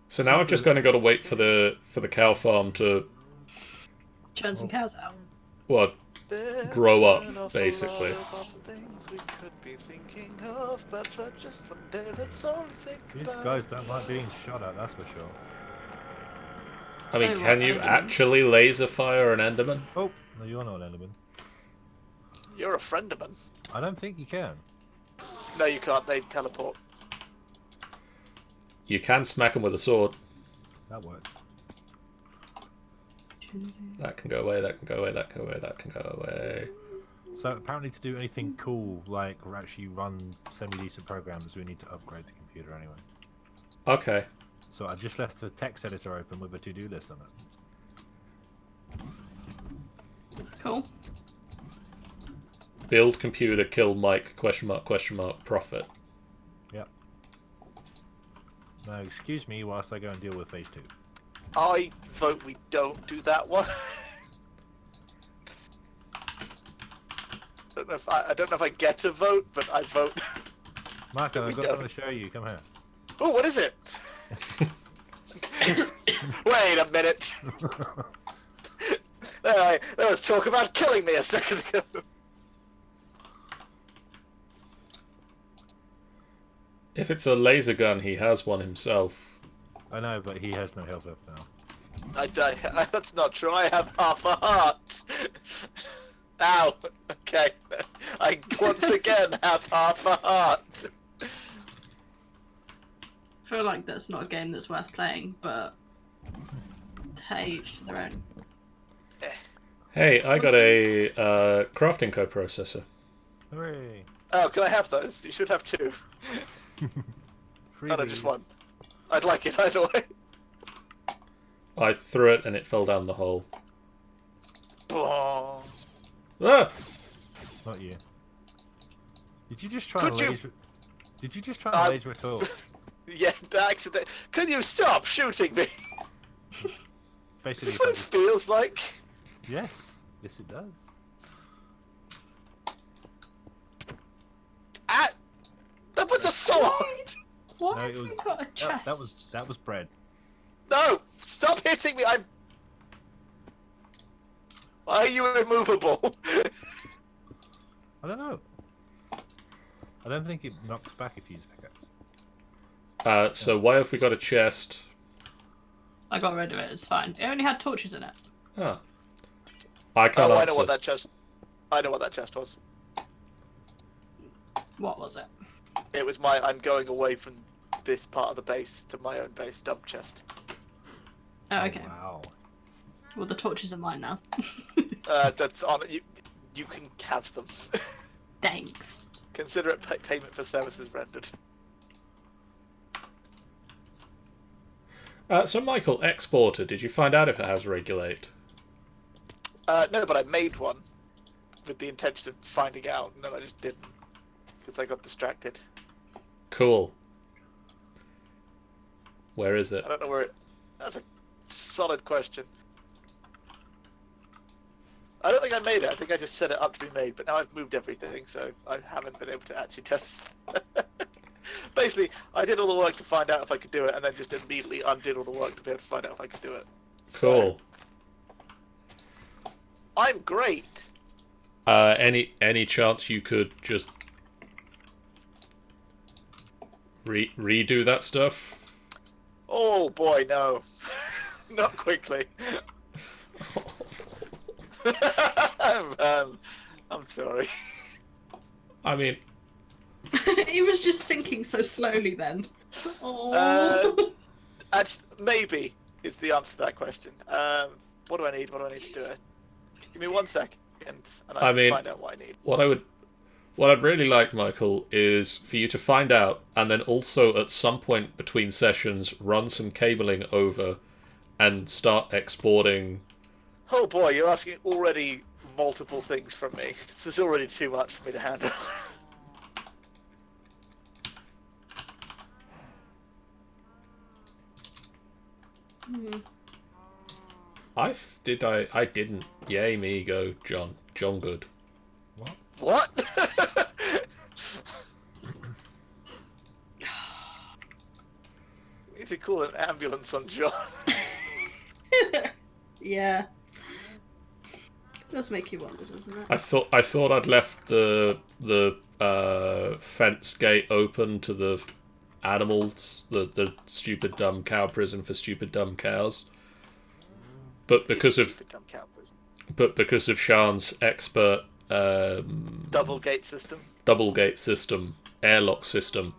So now I've just kind of got to wait for the cow farm to Churn some cows out. well grow up, basically. Things we could be thinking of, but for just one day, let's only think These about. guys don't like being shot at, that's for sure. I mean, Oh, can what, you Enderman? actually laser fire an Enderman? Oh, no, you're not an Enderman. You're a friend of mine. I don't think you can. No, you can't. They teleport. You can smack them with a sword. That works. That can go away, that can go away, that can go away, that can go away. So apparently to do anything cool, like actually run semi-decent programs, we need to upgrade the computer anyway. Okay. So I just left the text editor open with a to-do list on it. Cool. Build computer, kill Mike, question mark, profit. Yep. Now excuse me whilst I go and deal with phase 2. I vote we don't do that one. I don't know if I get a vote, but I vote. Marco, We I've got don't. something to show you, come here. Oh, what is it? Wait a minute. There was talk about killing me a second ago. If it's a laser gun, he has one himself. I know, but he has no health left now. That's not true. I have half a heart. Ow. Okay. I once again have half a heart. I feel like that's not a game that's worth playing, but hey, each to their own. Hey, I got a crafting coprocessor. Hooray! Oh, can I have those? You should have two. Freebies. Oh, no, just one. I'd like it either way. I threw it and it fell down the hole. Oh. Ah! Not you. Did you just try Could and you- laser... Did you just try and laser a torch? Yeah, the accident. Can you stop shooting me? Is Basically, this what it feels like? yes, yes, it does. Ah! That was a sword! Why No, have it we was- got a chest? That was bread. No! Stop hitting me! Why are you immovable? I don't know. I don't think it knocks back if you use pickaxe. So why have we got a chest? I got rid of it. It's fine. It only had torches in it. Ah. I can't Oh, answer. I know what that chest. I know what that chest was. What was it? It was my. I'm going away from this part of the base to my own base dump chest. Oh, okay. Wow. Well, the torches are mine now. That's on. You can have them. Thanks. Consider it payment for services rendered. So Michael, exporter, did you find out if it has regulate? No, but I made one with the intention of finding out, and then I just didn't because I got distracted. Cool. Where is it? I don't know where it. That's a solid question. I don't think I made it. I think I just set it up to be made, but now I've moved everything, so I haven't been able to actually test. Basically, I did all the work to find out if I could do it, and then just immediately undid all the work to be able to find out if I could do it. Cool. So, I'm great. Any chance you could just redo that stuff? Oh boy, no. Not quickly. I'm sorry. I mean, He was just sinking so slowly then. Oh. Maybe is the answer to that question. What do I need? What do I need to do it? Give me 1 second, and I can find out what I need. what I'd really like, Michael, is for you to find out, and then also at some point between sessions, run some cabling over, and start exporting. Oh boy, you're asking already multiple things from me. This is already too much for me to handle. Hmm. I didn't. Yay me, go John. John Good. What? What? We need to call an ambulance on John. Yeah. Does make you wonder, doesn't it? I thought I'd left the fence gate open to the animals, the stupid dumb cow prison for stupid dumb cows. But because of Sean's expert double gate system, airlock system,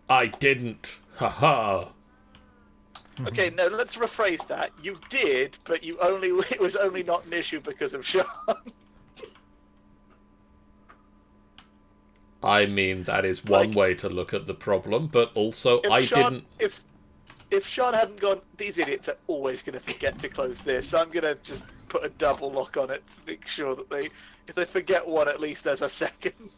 I didn't. Haha. Okay, no, let's rephrase that. You did, but it was only not an issue because of Sean. I mean, that is one way to look at the problem, but also didn't. If Sean hadn't gone, these idiots are always going to forget to close this. I'm going to just put a double lock on it to make sure that if they forget one, at least there's a second.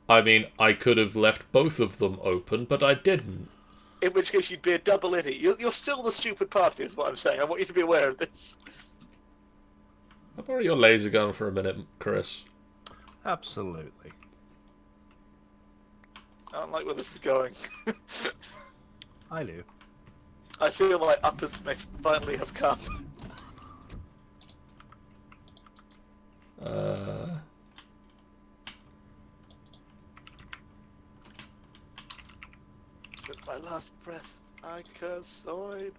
I mean, I could have left both of them open, but I didn't. In which case, you'd be a double idiot. You're still the stupid party, is what I'm saying. I want you to be aware of this. I'll borrow your laser gun for a minute, Chris. Absolutely. I don't like where this is going. I do. I feel my uppers may finally have come. With my last breath, I curse Zoidberg.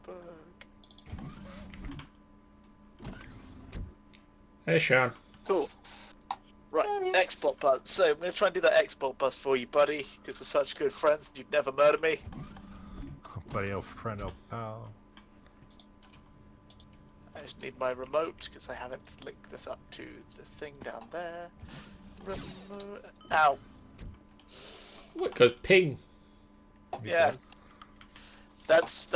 Hey, Sean. Cool. Right, export bus. So I'm going to try and do that export bus for you, buddy, because we're such good friends and you'd never murder me. Oh, buddy, old friend, old pal. I just need my remote, because I haven't linked this up to the thing down there. Remote. Ow. What goes ping? Yeah. That's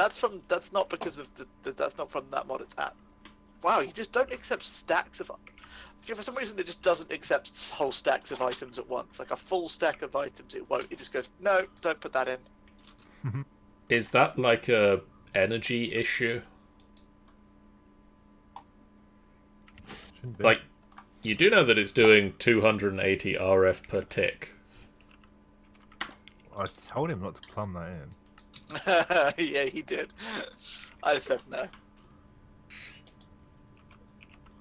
not because of that's not from that mod it's at. Wow, you just don't accept stacks of... For some reason, it just doesn't accept whole stacks of items at once. Like a full stack of items, it won't. It just goes, no, don't put that in. Is that like a energy issue? Shouldn't be. Like, you do know that it's doing 280 RF per tick. I told him not to plumb that in. Yeah, he did. I said no.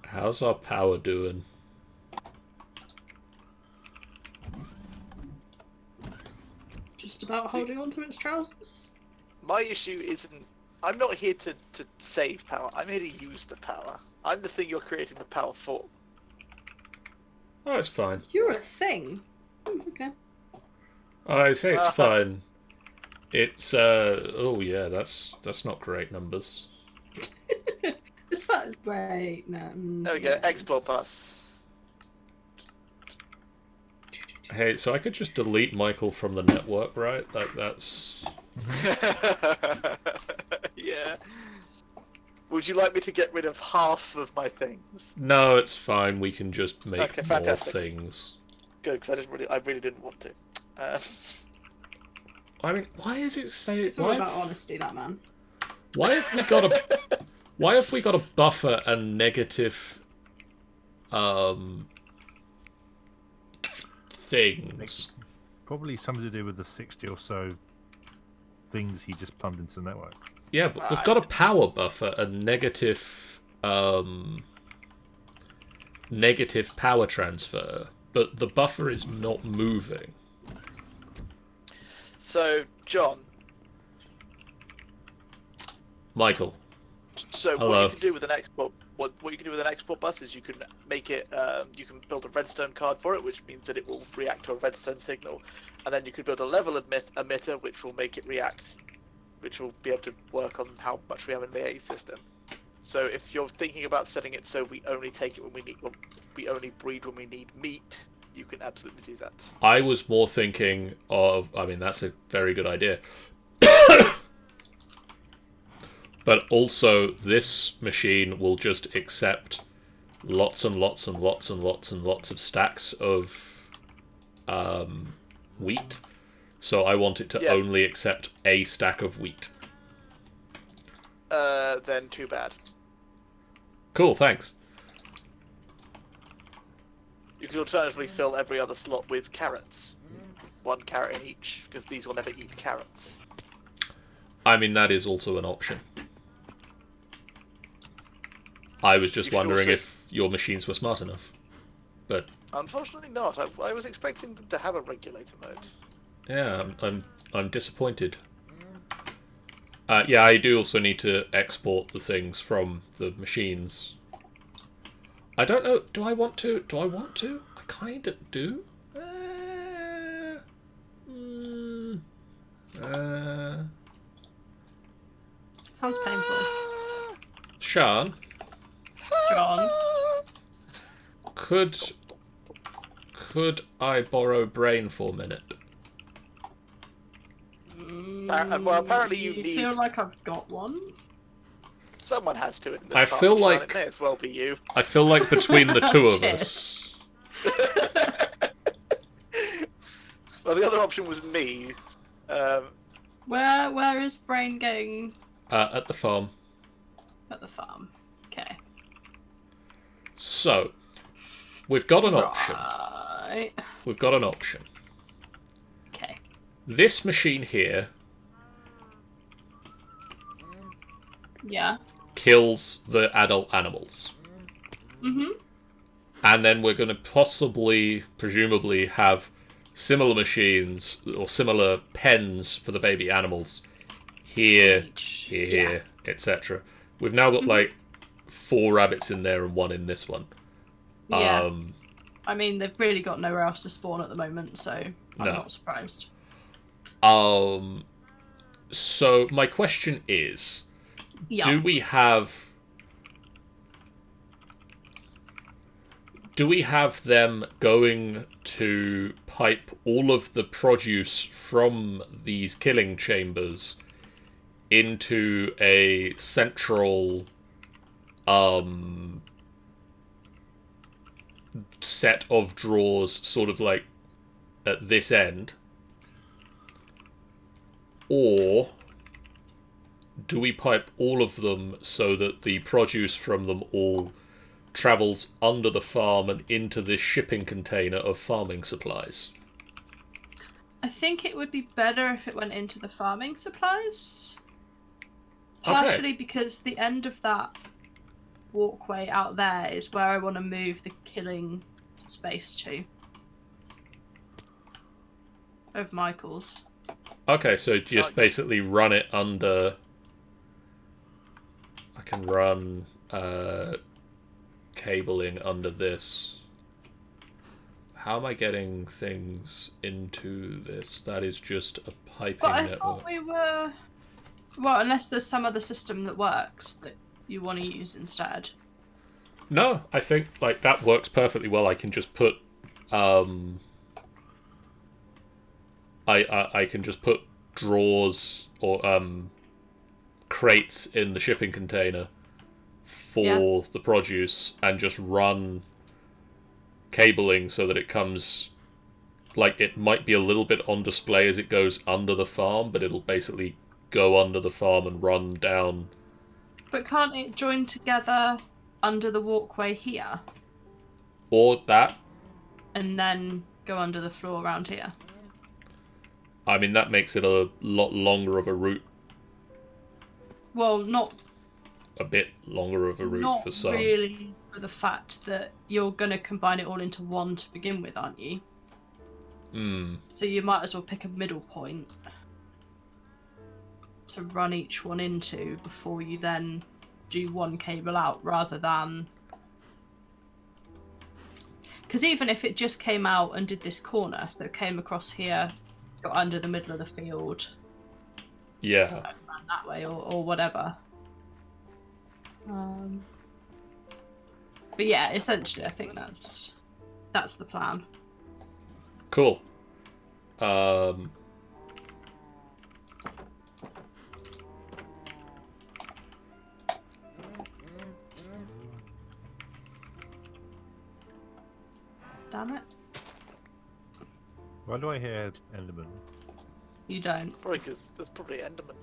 How's our power doing? Just about holding on to its trousers. My issue isn't... I'm not here to save power. I'm here to use the power. I'm the thing you're creating the power for. Oh, it's fine. You're a thing. Okay. I say it's fine. It's, oh yeah, that's not great numbers. It's fun. Wait, no. There we go, export bus. Hey, so I could just delete Michael from the network, right? Like, that's... Yeah. Would you like me to get rid of half of my things? No, it's fine. We can just make Okay, more fantastic. things. Good, because I really didn't want to. I mean, why is it say... It's all Why about have, honesty, that man. why have we got a... Why have we got a buffer and negative... things? Probably something to do with the 60 or so things he just plumbed into the network. Yeah, but we've got a power buffer and negative... negative power transfer, but the buffer is not moving. So, John. Michael. So Hello. what you can do with an export, what you can do with an export bus is you can make it, you can build a redstone card for it, which means that it will react to a redstone signal, and then you could build a level emitter, which will make it react, which will be able to work on how much we have in the A system. So if you're thinking about setting it so we only take it when we need, we only breed when we need meat, you can absolutely do that. I was more thinking of... I mean, that's a very good idea. But also, this machine will just accept lots and lots and lots and lots and lots of stacks of wheat. So I want it to Yes. only accept a stack of wheat. Then too bad. Cool, thanks. You could alternatively fill every other slot with carrots. 1 carrot in each, because these will never eat carrots. I mean, that is also an option. I was just You should wondering also- if your machines were smart enough. But Unfortunately not. I was expecting them to have a regulator mode. yeah, I'm disappointed. Yeah, I do also need to export the things from the machines. I don't know. Do I want to? Do I want to? I kind of do. Sounds painful. Sean, John. could I borrow brain for a minute? Well, apparently you need... feel like I've got one. Someone has to in this I part, feel Sean. like- It may as well be you. I feel like between the two of Shit. us, Well, the other option was me. Where is Brain getting at the farm. at the farm? Okay. So, we've got an option. Right. We've got an option. Okay. This machine here Yeah. kills the adult animals. Mhm. And then we're going to possibly, presumably, have similar machines or similar pens for the baby animals here, Each. here, etc. We've now got like 4 rabbits in there and 1 in this one. Yeah. I mean, they've really got nowhere else to spawn at the moment, so I'm No. not surprised. So my question is, Yeah. do we have them going to pipe all of the produce from these killing chambers into a central set of drawers sort of like at this end, or do we pipe all of them so that the produce from them all travels under the farm and into this shipping container of farming supplies? I think it would be better if it went into the farming supplies. Okay. Partially because the end of that walkway out there is where I want to move the killing space to. Of Michael's. Okay, so just Nice. basically run it under... I can run cabling under this. How am I getting things into this? That is just a piping But I network. thought we were... Well, unless there's some other system that works that you want to use instead. No, I think like that works perfectly well. I can just put I can just put drawers or crates in the shipping container for the produce and just run cabling so that it comes, like, it might be a little bit on display as it goes under the farm, but it'll basically go under the farm and run down. But can't it join together under the walkway here Or that. and then go under the floor around here? I mean, that makes it a lot longer of a route. Well, not A bit longer of a route for some. really, for the fact that you're going to combine it all into one to begin with, aren't you? So you might as well pick a middle point to run each one into before you then do one cable out, rather than... Because even if it just came out and did this corner, so it came across here, got under the middle of the field, Yeah. ran that way, or whatever. But yeah, essentially, I think that's the plan. Cool. Damn it. Why do I hear Enderman? You don't. Probably because there's probably Enderman.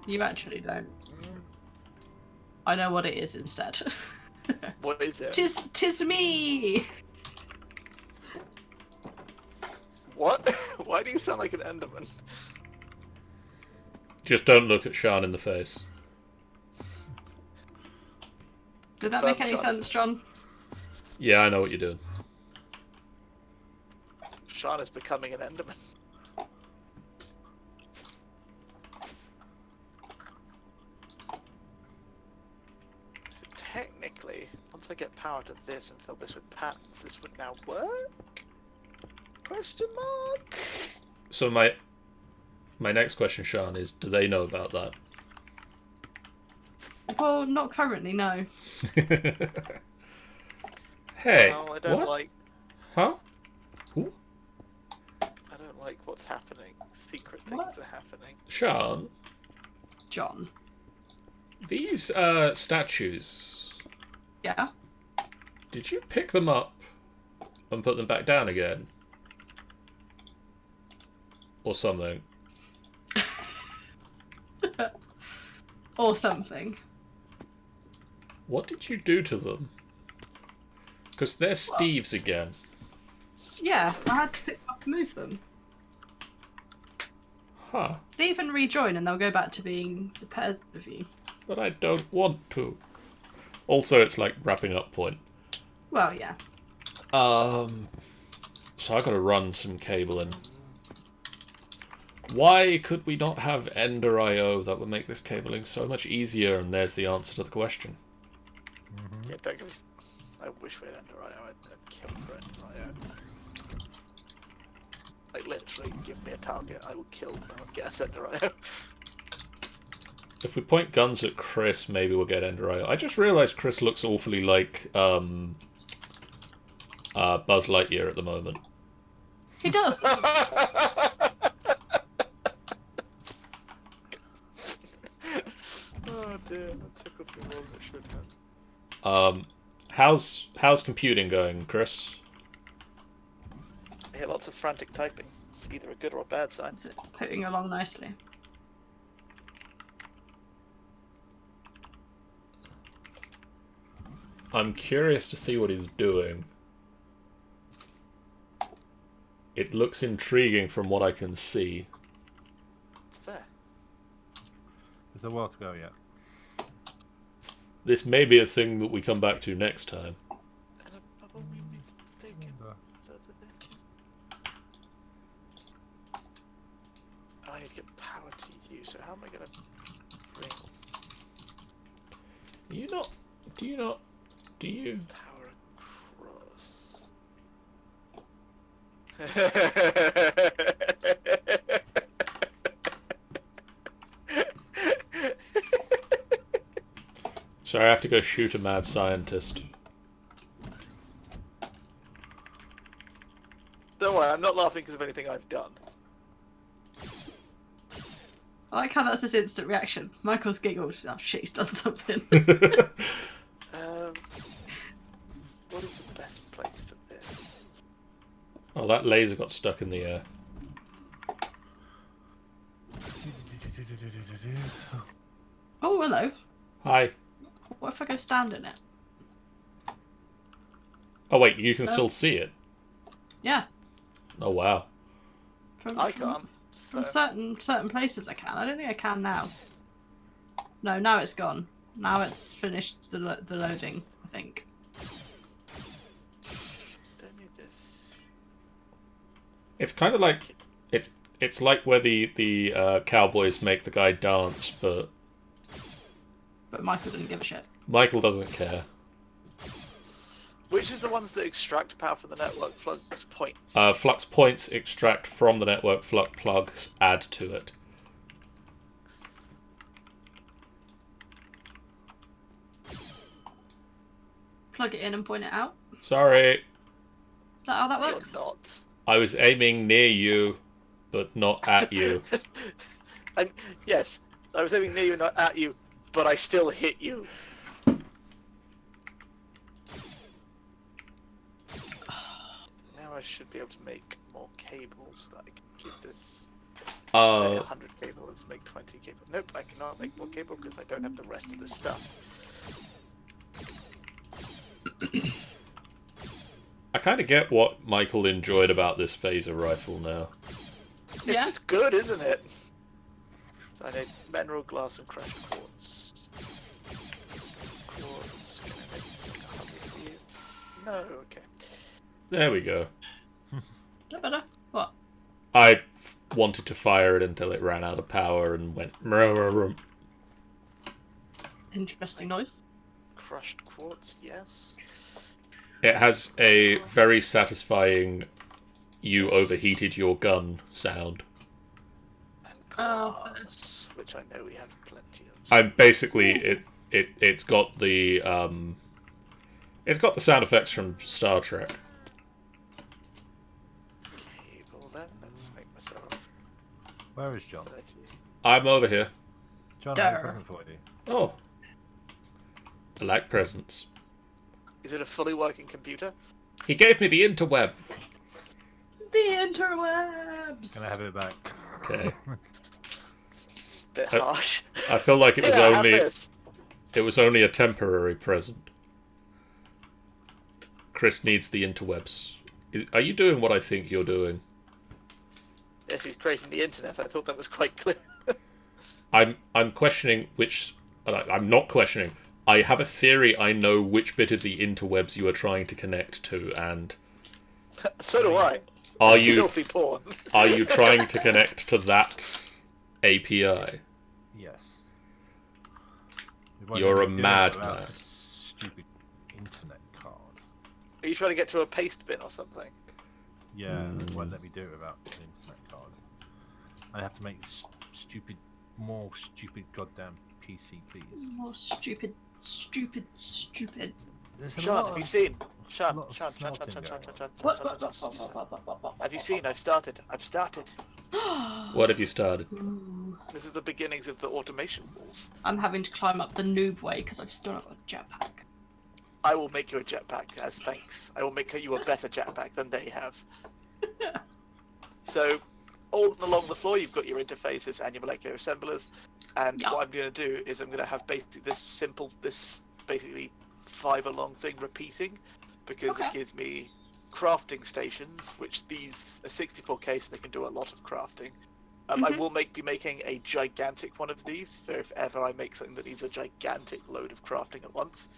You actually don't. I know what it is instead. What is it? Tis me! What? Why do you sound like an Enderman? Just don't look at Sean in the face. Did that make any Sean is- sense, John? Yeah, I know what you're doing. Sean is becoming an Enderman. So technically, once I get power to this and fill this with patents, this would now work? Question mark? So my next question, Sean, is: do they know about that? Well, not currently, no. Hey, No, I don't what? like. Huh? Who? I don't like what's happening. Secret things What? are happening. Sean, John. these statues. Yeah? Did you pick them up and put them back down again, or something? Or something. What did you do to them? Because they're Steve's again. Yeah, I had to pick up and move them. Huh. They even rejoin and they'll go back to being the pairs of you. But I don't want to. Also, it's like wrapping up point. Well, yeah. So I gotta run some cabling. Why could we not have Ender IO? That would make this cabling so much easier, and there's the answer to the question. Yeah, don't give me. I wish we had Ender IO. I'd kill for Ender IO. Like, literally, give me a target. I will kill and I'll get Ender IO. If we point guns at Chris, maybe we'll get Ender IO. I just realised Chris looks awfully like Buzz Lightyear at the moment. He does. Oh dear, that tickled me more than it should have. How's computing going, Chris? I hear lots of frantic typing. It's either a good or a bad sign. Is it putting along nicely? I'm curious to see what he's doing. It looks intriguing from what I can see. There. There's a while to go yet. This may be a thing that we come back to next time. And a bubble we need to take in. So I need to get power to you, so how am I gonna bring Do you? power across? Sorry, I have to go shoot a mad scientist. Don't worry, I'm not laughing because of anything I've done. I like how that's his instant reaction. Michael's giggled. Oh shit, he's done something. What is the best place for this? Oh, that laser got stuck in the air. Oh, hello. Hi. What if I go stand in it? Oh wait, you can still see it. Yeah. Oh wow. I can't. From So. certain places I can. I don't think I can now. No, now it's gone. Now it's finished the loading, I think. Don't need this. It's kind of like it's like where the cowboys make the guy dance, but But Michael didn't give a shit. Michael doesn't care. Which is the ones that extract power from the network? Flux points. Flux points extract from the network, flux plugs add to it. Plug it in and point it out. Sorry, Is that how that You're works? not. I was aiming near you, but not at you. And yes, I was aiming near you, not at you, but I still hit you. Now I should be able to make more cables that I can keep this. 100 cable, let's make 20 cable. Nope, I cannot make more cable because I don't have the rest of the stuff. I kind of get what Michael enjoyed about this phaser rifle now. It's Yeah. just good, isn't it? So I need mineral glass and crushed quartz. Quartz, can I make like 100 of you? No, okay. There we go. Is that better? What? I wanted to fire it until it ran out of power and went. Mrrr. Interesting noise. Crushed quartz, yes. It has a very satisfying "you overheated your gun" sound. And Oh, glass, which I know we have plenty of. I'm basically it's got the sound effects from Star Trek. Cable then, let's make myself Where is John? 30. I'm over here. John, I have a There. present for you. Oh, I like presents. Is it a fully working computer? He gave me the interweb. The interwebs. Can I have it back? Okay. It's a bit harsh. I feel like it was Here, have only this. it was only a temporary present. Chris needs the interwebs. Are you doing what I think you're doing? Yes, he's creating the internet. I thought that was quite clear. I'm questioning which. I'm not questioning. I have a theory. I know which bit of the interwebs you are trying to connect to, and So do I. are It's you filthy porn. are you trying to connect to that API? Yes. It won't You're let a me do it madman. without a stupid internet card. Are you trying to get to a paste bin or something? Yeah, it won't let me do it without an internet card. I have to make more stupid goddamn PCBs. More stupid. There's a Sean, lot have you of- seen? Sean, lot of Sean. smelting going on. What? Have you seen? I've started. What have you started? Ooh. This is the beginnings of the automation walls. I'm having to climb up the noob way because I've still not got a jetpack. I will make you a jetpack as thanks. I will make you a better jetpack than they have. So, all along the floor, you've got your interfaces and your molecular assemblers. And Yeah. what I'm going to do is I'm going to have basically this basically fiber-long thing repeating, because Okay. it gives me crafting stations, which these are 64K, so they can do a lot of crafting. I Mhm. will be making a gigantic one of these, so if ever I make something that needs a gigantic load of crafting at once.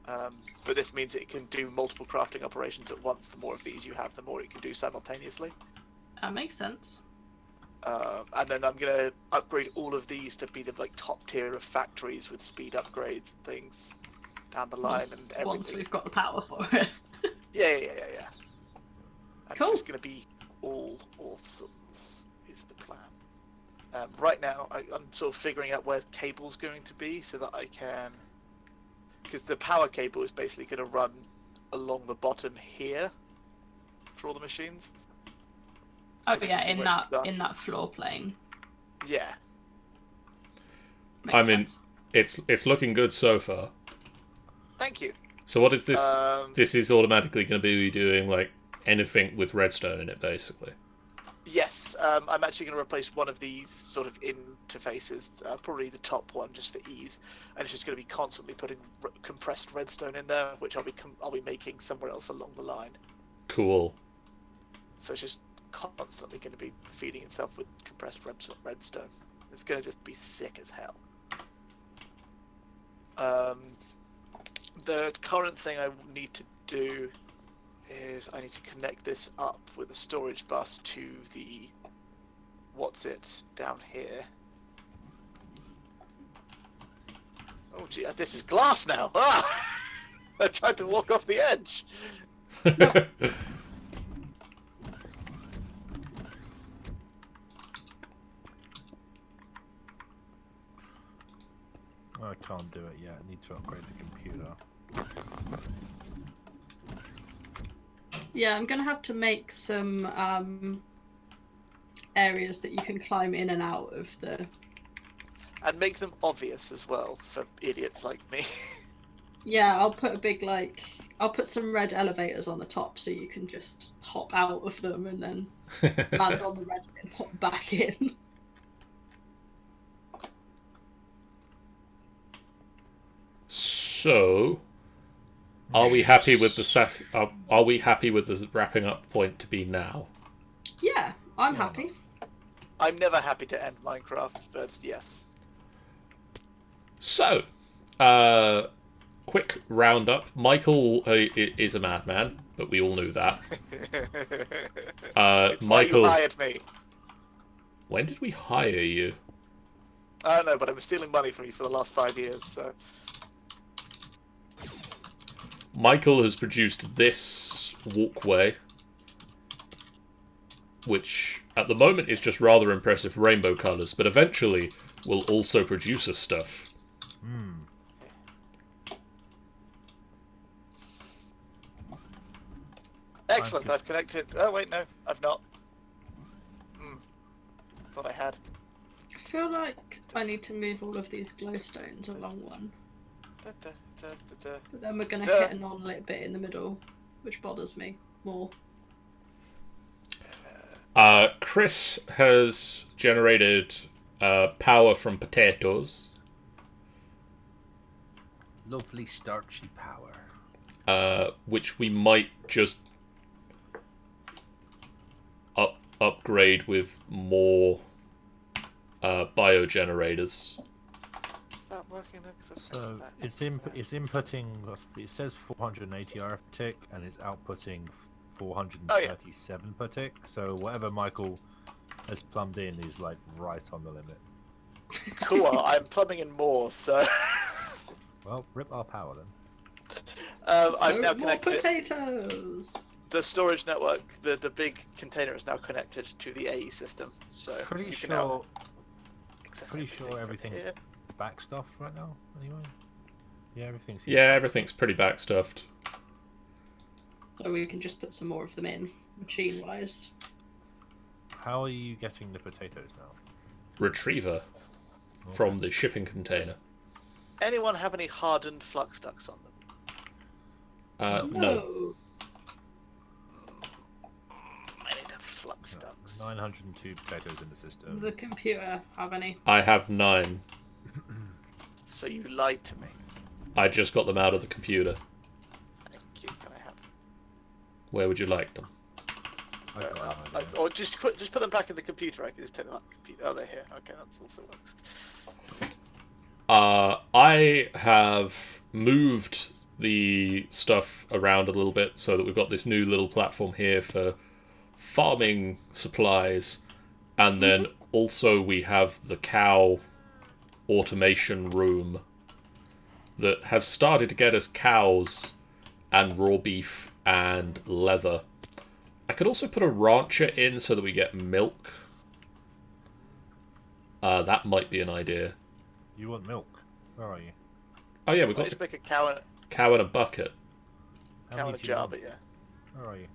But this means it can do multiple crafting operations at once. The more of these you have, the more it can do simultaneously. That makes sense. And then I'm going to upgrade all of these to be the top tier of factories with speed upgrades and things down the line and everything. Once we've got the power for it. Yeah. And Cool. it's just going to be all awesome, is the plan. Right now, I'm sort of figuring out where the cable's going to be so that I can... Because the power cable is basically going to run along the bottom here for all the machines. Oh As you yeah, can see in where it starts. that floor plane. Yeah. Makes I mean, sense. it's looking good so far. Thank you. So what is this? Um, This is automatically going to be doing like anything with redstone in it, basically. Yes, I'm actually going to replace one of these sort of interfaces, probably the top one, just for ease, and it's just going to be constantly putting compressed redstone in there, which I'll be making somewhere else along the line. Cool. So it's just constantly going to be feeding itself with compressed redstone. It's going to just be sick as hell. The current thing I need to do is I need to connect this up with a storage bus to the down here. Oh gee, this is glass now. Ah! I tried to walk off the edge. I can't do it yet. I need to upgrade the computer. Yeah, I'm gonna have to make some areas that you can climb in and out of the. And make them obvious as well for idiots like me. Yeah, I'll put I'll put some red elevators on the top so you can just hop out of them and then land on the red and hop back in. So, are we happy with the are we happy with the wrapping up point to be now? Yeah, I'm Yeah. happy. I'm never happy to end Minecraft, but yes. So, quick roundup. Michael is a madman, but we all knew that. It's why Michael, you hired me. when did we hire you? I don't know, but I've been stealing money from you for the last 5 years, so... Michael has produced this walkway, which at the moment is just rather impressive rainbow colours, but eventually will also produce us stuff. Excellent, I've connected... Oh, wait, no, I've not. Thought I had. I feel like I need to move all of these glowstones along one. But then we're going to hit a non-lit bit in the middle, which bothers me more. Chris has generated power from potatoes, Lovely starchy power. which we might just upgrade with more biogenerators. Is that working then? 'Cause I So think it's inputting. It says 480 RF per tick, and it's outputting 437 per tick. So whatever Michael has plumbed in is like right on the limit. Cool, I'm plumbing in more, so... Well, rip our power then. I've So now more connected... potatoes! The storage network, the big container is now connected to the AE system, so Pretty you can now sure. access Pretty sure from everything's here. backstuffed right now. Anyway. Yeah, everything's. Yeah, everything's pretty backstuffed. So we can just put some more of them in, machine-wise. How are you getting the potatoes now? retriever from the shipping container. Anyone have any hardened flux ducts on them? No. I need a flux ducts. 902 potatoes in the system. The computer have any? I have 9. So you lied to me. I just got them out of the computer. Thank you. Can I have? Where would you like them? I've got an idea. Or just put them back in the computer. I can just take them out the computer. Oh, they're here. Okay, that also works. I have moved the stuff around a little bit so that we've got this new little platform here for farming supplies, and then also we have the cow automation room that has started to get us cows and raw beef and leather. I could also put a rancher in so that we get milk. That might be an idea. You want milk? Where are you? Oh yeah, we've I'll got just the make a cow cow in a bucket. How in many a do you jar, want? but yeah. Where are you?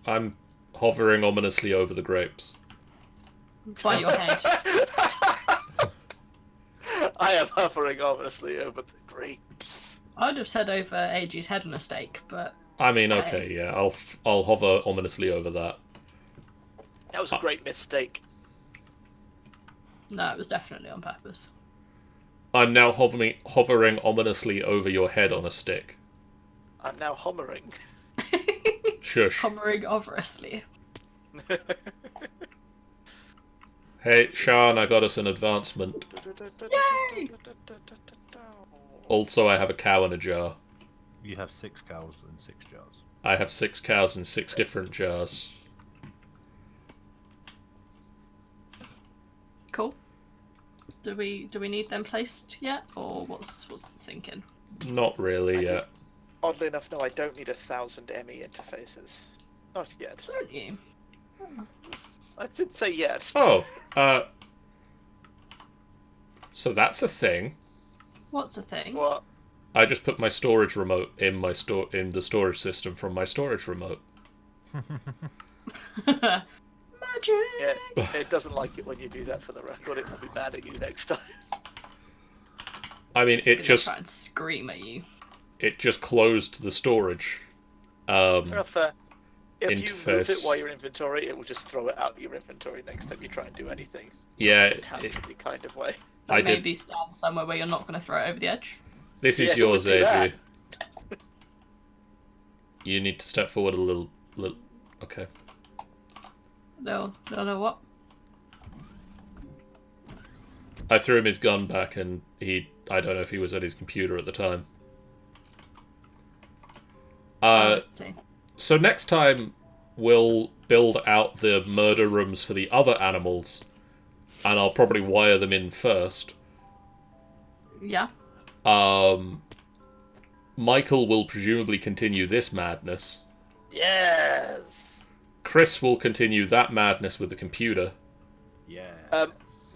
I'm hovering ominously over the grapes. By your head. I am hovering ominously over the grapes. I'd have said over AG's head on a stake, but I mean, okay, yeah, I'll hover ominously over that. That was a great mistake. no, it was definitely on purpose. I'm now hovering ominously over your head on a stick. I'm now homering. Shush. Hovering obviously. Hey, Sean, I got us an advancement. Yay! Also, I have a cow in a jar. You have 6 cows and 6 jars. I have 6 cows in 6 different jars. Cool. Do we need them placed yet, or what's the thinking? Not really yet. Oddly enough, no, I don't need 1,000 ME interfaces. Not yet. Don't you? I didn't say yet. Oh, so that's a thing. What's a thing? What? I just put my storage remote in the storage system from my storage remote. Magic. Yeah, it doesn't like it when you do that. For the record, it will be mad at you next time. I mean, It's gonna try and scream at you. it just closed the storage. If you move Interface. it while you're in inventory, it will just throw it out of your inventory next time you try and do anything. Yeah, In a tangibly kind of way. I did. Maybe stand somewhere where you're not going to throw it over the edge. This is Yeah, yours, we'll do that. AG. You need to step forward a little. Okay. No, what? I threw him his gun back, and I don't know if he was at his computer at the time. Let's see. So next time, we'll build out the murder rooms for the other animals, and I'll probably wire them in first. Yeah. Michael will presumably continue this madness. Yes. Chris will continue that madness with the computer. Yeah.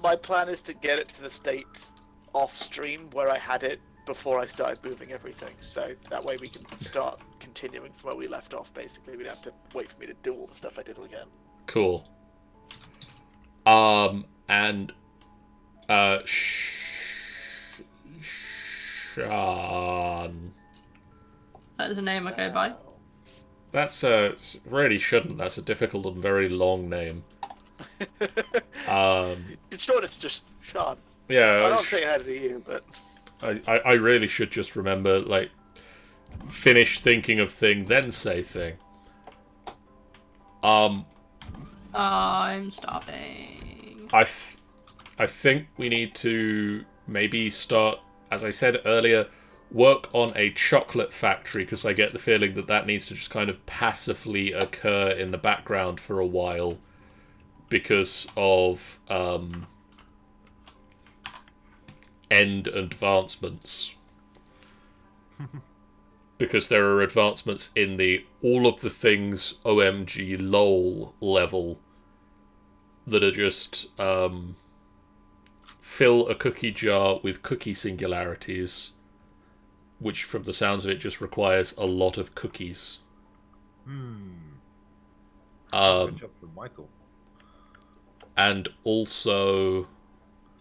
My plan is to get it to the state off stream where I had it before I started moving everything. So that way we can start continuing from where we left off. Basically, we'd have to wait for me to do all the stuff I did again. Cool. And Sean. That is a name I go by. That's really shouldn't. That's a difficult and very long name. It's short. It's just Sean. Yeah. I don't say hi to you, but I really should just remember, like, finish thinking of thing, then say thing. I'm starving. I think we need to maybe start, as I said earlier, work on a chocolate factory, because I get the feeling that that needs to just kind of passively occur in the background for a while because of end advancements. Because there are advancements in the all of the things OMG lol level that are just fill a cookie jar with cookie singularities, which from the sounds of it just requires a lot of cookies. Good job from Michael. And also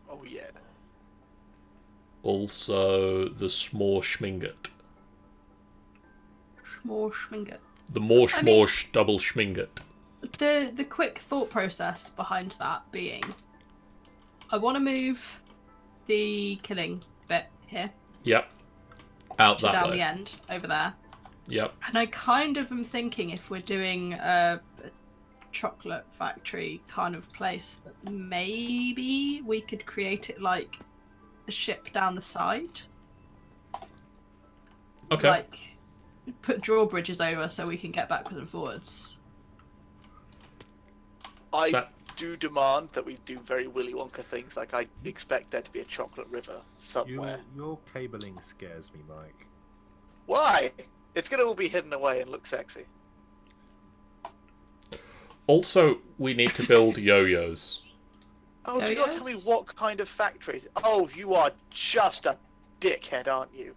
Oh yeah. the s'more schminget. More schminget. The more I mean- schmorsch double schminget. The quick thought process behind that being, I want to move the killing bit here Yep. Out to that down way. the end over there, Yep. and I kind of am thinking if we're doing a chocolate factory kind of place, that maybe we could create it like a ship down the side, Okay. like put drawbridges over so we can get backwards and forwards. I That- do demand that we do very Willy Wonka things. Like I expect there to be a chocolate river somewhere. Your cabling scares me, Mike. Why? It's gonna all be hidden away and look sexy. Also, we need to build yo-yos. Oh, do you not tell me Yo-yos? what kind of factory? Oh, you are just a dickhead, aren't you?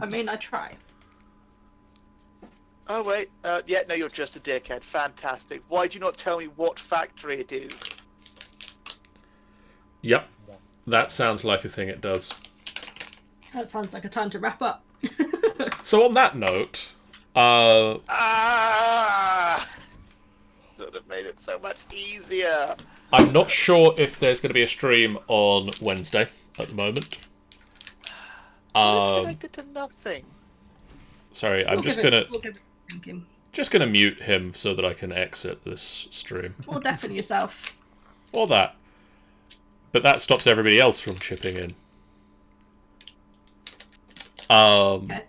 I mean, I try. Oh wait, yeah, no, you're just a dickhead. Fantastic. Why do you not tell me what factory it is? Yep. That sounds like a thing it does. That sounds like a time to wrap up. So on that note, Ah! Would have made it so much easier. I'm not sure if there's going to be a stream on Wednesday at the moment. It's connected to nothing. Sorry, I'm We'll just give it- gonna we'll give it thinking. mute him so that I can exit this stream. Or deafen yourself. Or that. But that stops everybody else from chipping in. Okay.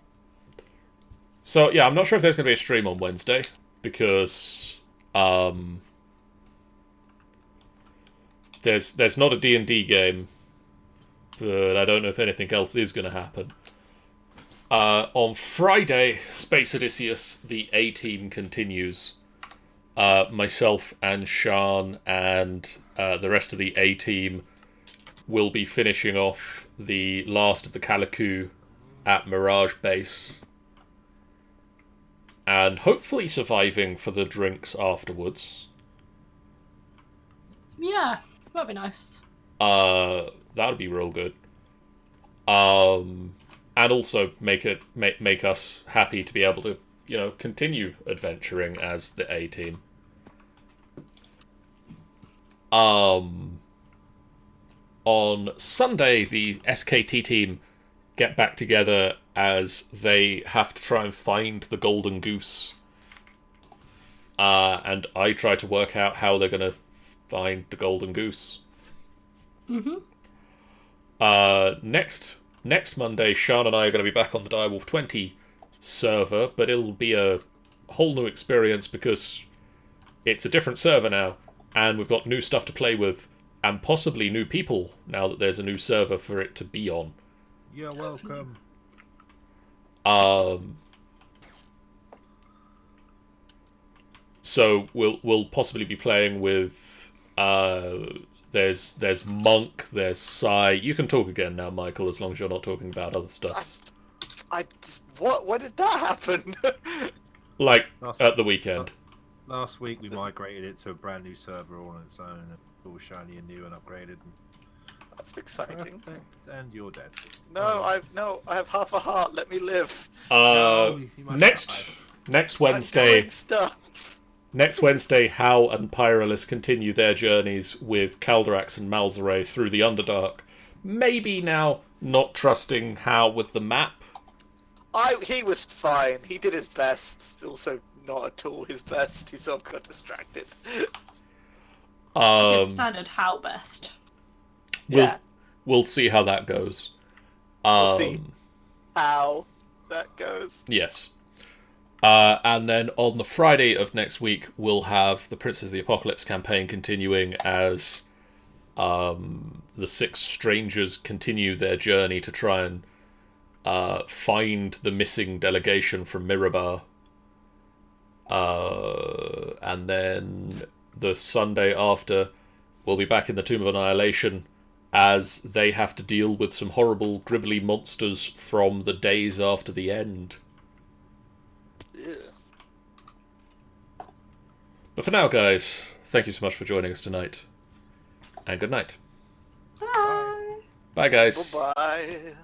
So yeah, I'm not sure if there's going to be a stream on Wednesday because there's not a D&D game, but I don't know if anything else is going to happen. On Friday, Space Odysseus, the A-Team continues. Myself and Sean and the rest of the A-Team will be finishing off the last of the Calicu at Mirage Base. And hopefully surviving for the drinks afterwards. Yeah, that'd be nice. That'd be real good. And also make us happy to be able to, continue adventuring as the A-Team. On Sunday, the SKT team get back together as they have to try and find the golden goose. And I try to work out how they're going to find the golden goose. Mm-hmm. Next Monday, Sean and I are going to be back on the Direwolf 20 server, but it'll be a whole new experience because it's a different server now, and we've got new stuff to play with, and possibly new people now that there's a new server for it to be on. You're welcome. So we'll possibly be playing with there's Monk, there's Sai. You can talk again now, Michael, as long as you're not talking about other stuff. What? When did that happen? Like at the weekend. Last week we migrated it to a brand new server all on its own, and all shiny and new and upgraded. That's exciting. Perfect, and you're dead. No, I have half a heart. Let me live. No, you might Next not. I'm Wednesday. doing stuff. Next Wednesday, Hal and Pyrolis continue their journeys with Calderax and Malzeray through the Underdark. Maybe now not trusting Hal with the map. He was fine. He did his best. Also, not at all his best. He sort of got distracted. Standard how best. Yeah. We'll see how that goes. We'll see how that goes. Yes. And then on the Friday of next week, we'll have the Princes of the Apocalypse campaign continuing as the 6 strangers continue their journey to try and find the missing delegation from Mirabar. And then the Sunday after, we'll be back in the Tomb of Annihilation as they have to deal with some horrible, gribbly monsters from the days after the end. Yeah. But for now, guys, thank you so much for joining us tonight. And good night. Bye. Bye, guys. Bye-bye.